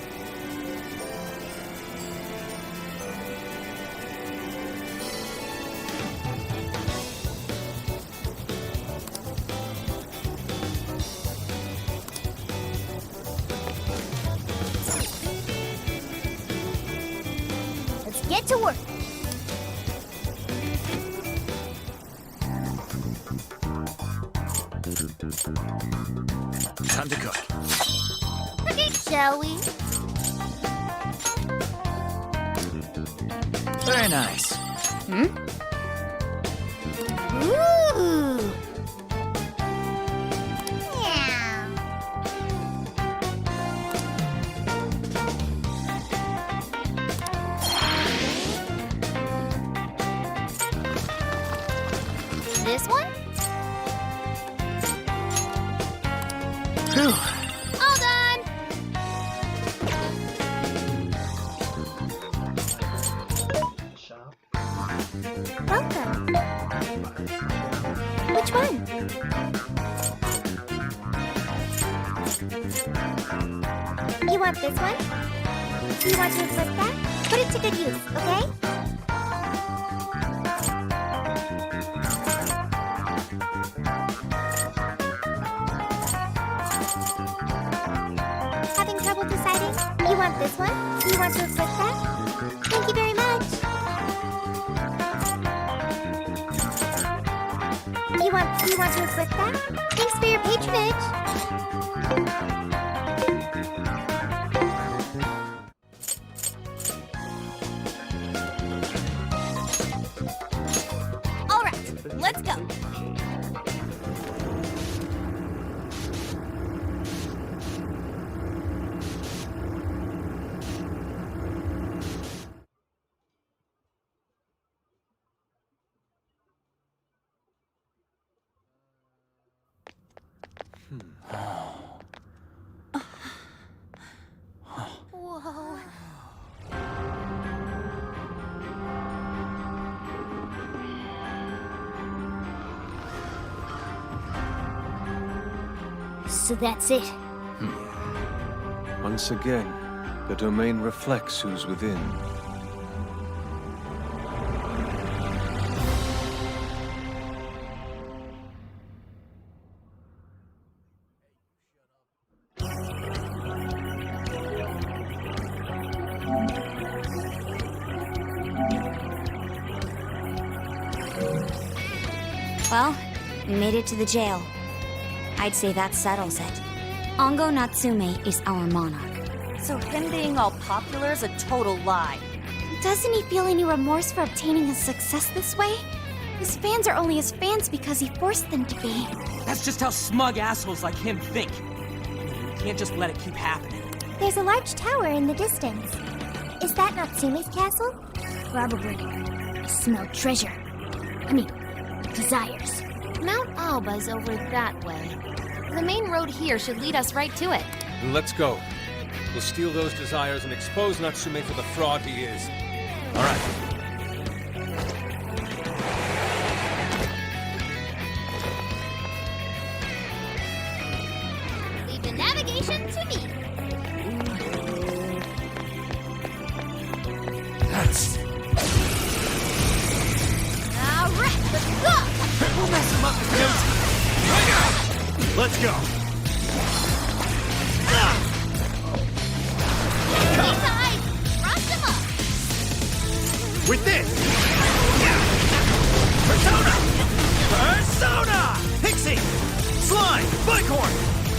get to work. Time to cook. Okay, shall we? Very nice. Hmm? Ooh. Yeah. This one? Whew. All done. Welcome. Which one? You want this one? Do you want to flip that? Put it to good use, okay? Having trouble deciding? You want this one? Do you want to flip that? Thank you very much. Do you want to flip that? Thanks for your patronage. All right, let's go. Whoa. So that's it. Once again, the domain reflects who's within. Well, we made it to the jail. I'd say that settles it. Ongo Natsume is our monarch. So him being all popular is a total lie. Doesn't he feel any remorse for obtaining his success this way? His fans are only his fans because he forced them to be. That's just how smug assholes like him think. You can't just let it keep happening. There's a large tower in the distance. Is that Natsume's castle? Probably. I smell treasure. I mean, desires. Mount Alba's over that way. The main road here should lead us right to it. Then let's go. We'll steal those desires and expose Natsume for the fraud he is. All right. Leave the navigation to me. That's... All right, let's go. We'll mess him up with music. Let's go. Inside, thrust him up. With this. Persona! Persona! Pixie! Slime! Bicorn!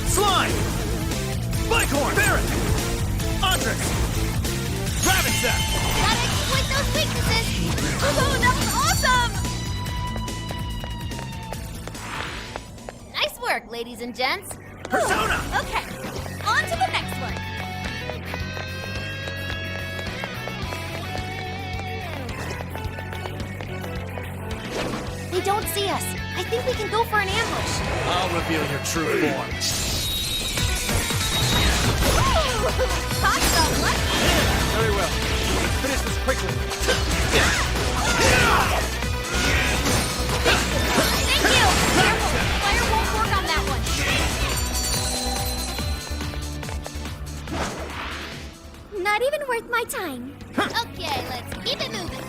Slime! Bicorn! Barret! Andres! Ravenset! Gotta exploit those weaknesses. Oh, that was awesome! Nice work, ladies and gents. Persona! Okay, on to the next one. They don't see us. I think we can go for an ambush. I'll reveal your true form. Caught someone. Very well. Finish this quickly. Thank you. Careful. Fire won't work on that one. Not even worth my time. Okay, let's keep it moving.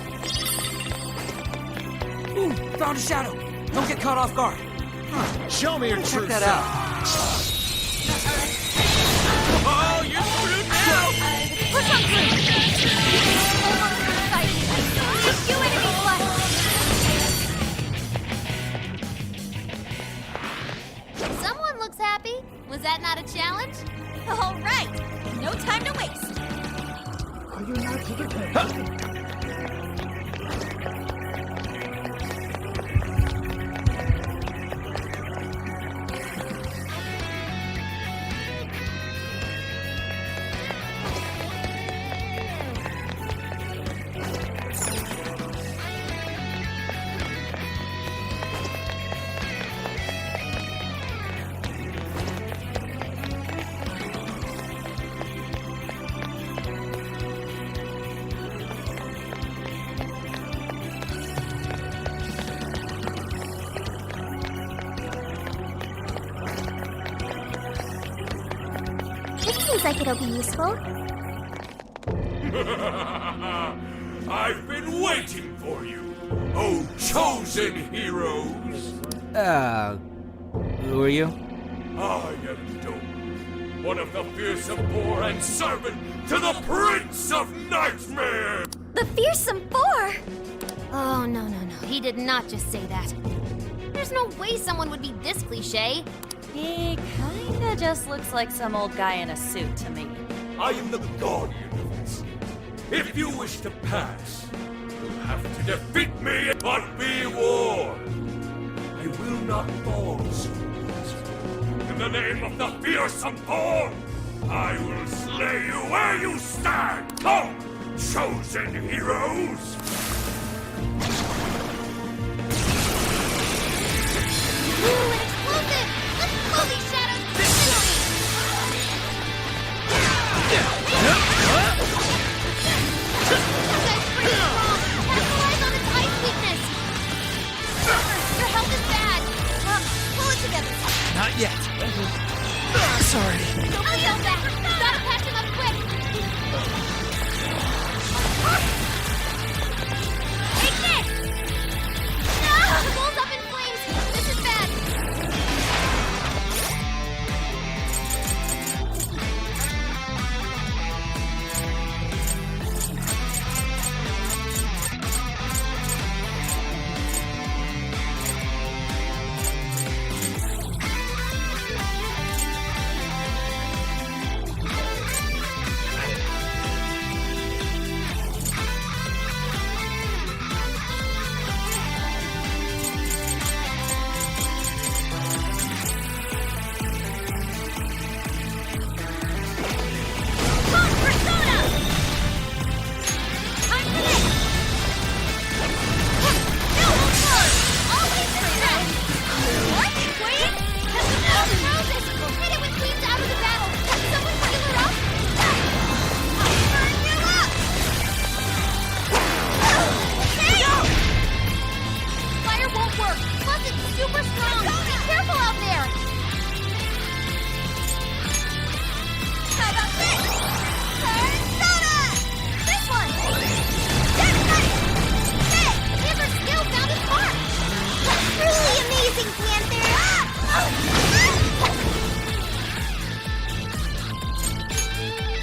Ooh, found a shadow. Don't get caught off guard. Show me your true Check that out. Oh, you're screwed now! Push on through. challenge? All right, no time to waste. Are you not to the It seems like it'll be useful. I've been waiting for you, oh chosen heroes! Who are you? I am Doom, one of the fearsome four and servant to the Prince of Nightmare! The Fearsome Four! Oh, no. He did not just say that. There's no way someone would be this cliche. He kinda just looks like some old guy in a suit to me. I am the guardian of this. If you wish to pass, you'll have to defeat me, but be warned. I will not fall so easily. In the name of the fearsome four, I will slay you where you stand. Come, chosen heroes! Ooh, an explosive! Let's blow these shadows personally! You guys pretty strong! Capitalize on its ice weakness! Your health is bad! Pull it together! Not yet. Sorry. I'll yell back! Gotta patch him up quick! Take this! No! The bull's up in flames! This is bad! Super strong! Be careful out there! How about this? Persona! This one! That's nice! Hey! Panther still found his mark! Truly amazing, Panther!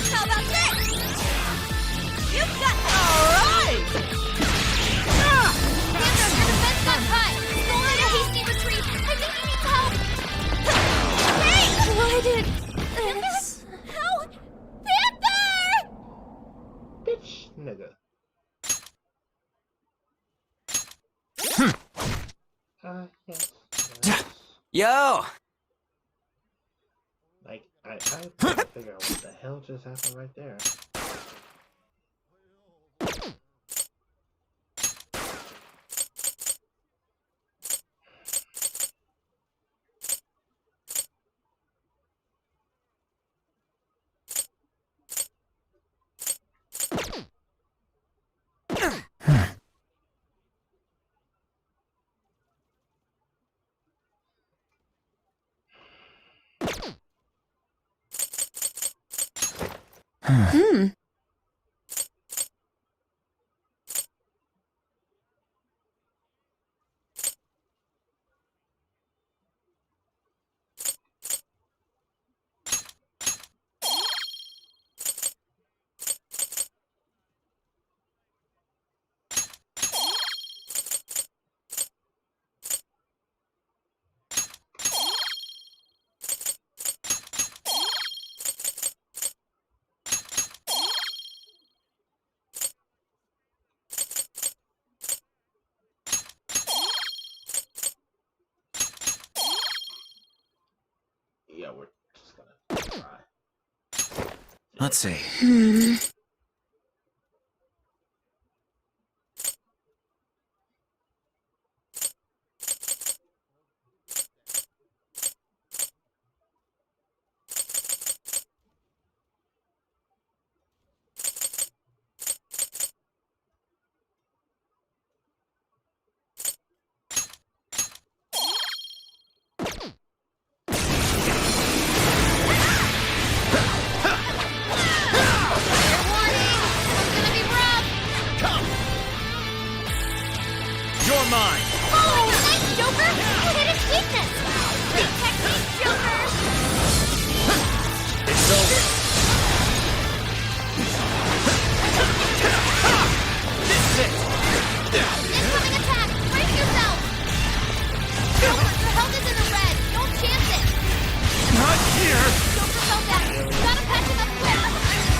How about this? You've got... Alright! Panther, your defense got cut! Don't let a hasty retreat! I think he needs help! Hey! Why did... Panther? How? Panther! Bitch, nigga. Yes. Yo! Like, I can't figure out what the hell just happened right there. Hmm. Let's see. You're mine! Oh, nice, Joker! You hit his weakness! Great technique, Joker! It's over. This is it! Incoming attack! Brace yourself! Joker, your health is in the red! Don't chance it! Not here! Joker fell back! Gotta patch him up quick!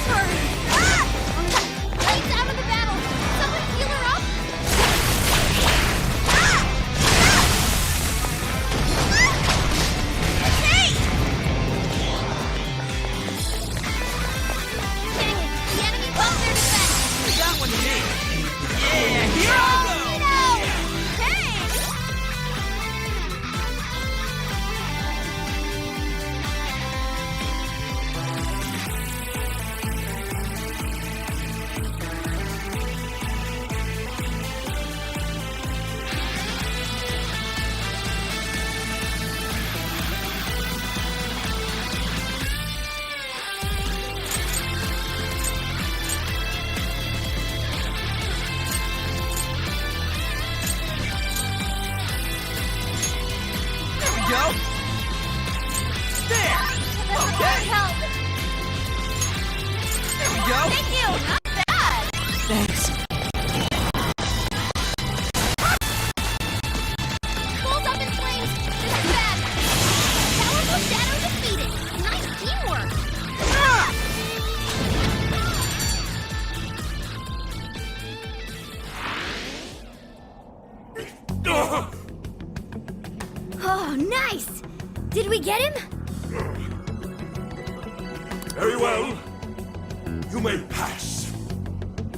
Sorry! Ah! Lane's out of the battle! Someone heal her up! Go. There. Okay. There we go. Thank you. Not bad. Thanks. Bulls up in flames. This is bad. Powerful shadow defeated. Nice teamwork. Oh, nice! Did we get him? Very well. You may pass.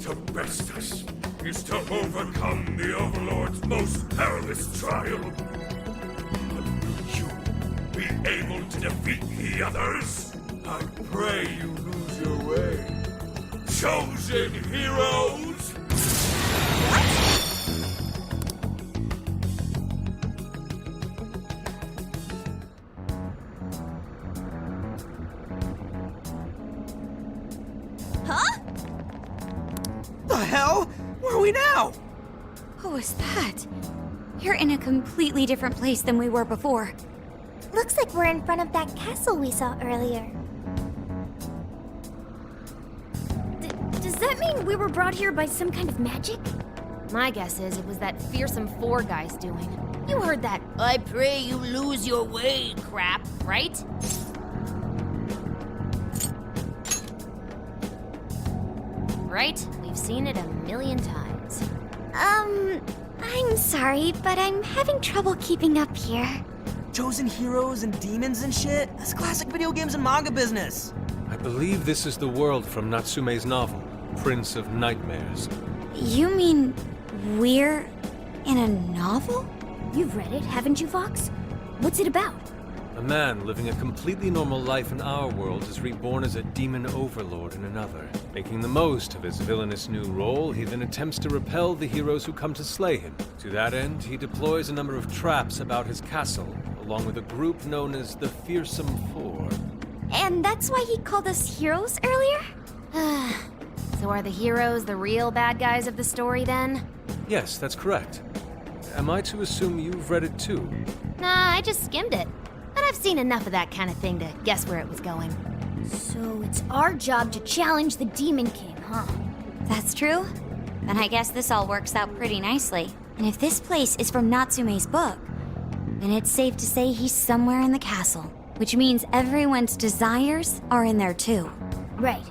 To best us is to overcome the Overlord's most perilous trial. But will you be able to defeat the others? I pray you lose your way. Chosen heroes! Huh? The hell? Where are we now? What was that? You're in a completely different place than we were before. Looks like we're in front of that castle we saw earlier. Does that mean we were brought here by some kind of magic? My guess is it was that fearsome four guy's doing. You heard that "I pray you lose your way" crap, right? Right? We've seen it a million times. I'm sorry, but I'm having trouble keeping up here. Chosen heroes and demons and shit? That's classic video games and manga business. I believe this is the world from Natsume's novel, Prince of Nightmares. You mean we're in a novel? You've read it, haven't you, Fox? What's it about? A man living a completely normal life in our world is reborn as a demon overlord in another. Making the most of his villainous new role, he then attempts to repel the heroes who come to slay him. To that end, he deploys a number of traps about his castle, along with a group known as the Fearsome Four. And that's why he called us heroes earlier? So are the heroes the real bad guys of the story then? Yes, that's correct. Am I to assume you've read it too? Nah, I just skimmed it. But I've seen enough of that kind of thing to guess where it was going. So it's our job to challenge the Demon King, huh? That's true? Then I guess this all works out pretty nicely. And if this place is from Natsume's book, then it's safe to say he's somewhere in the castle, which means everyone's desires are in there too. Right.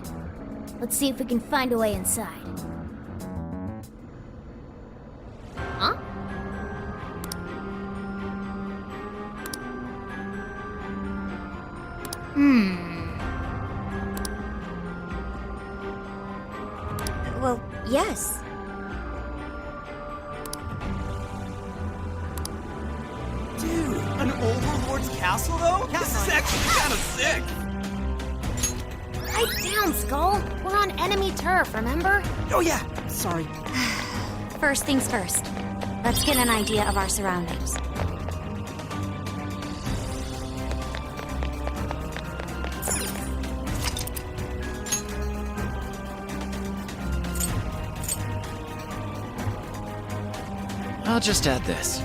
Let's see if we can find a way inside. Huh? Well, yes. Dude, an overlord's castle, though? This is actually kind of sick! Pipe down, Skull. We're on enemy turf, remember? Oh yeah, sorry. First things first. Let's get an idea of our surroundings. I'll just add this.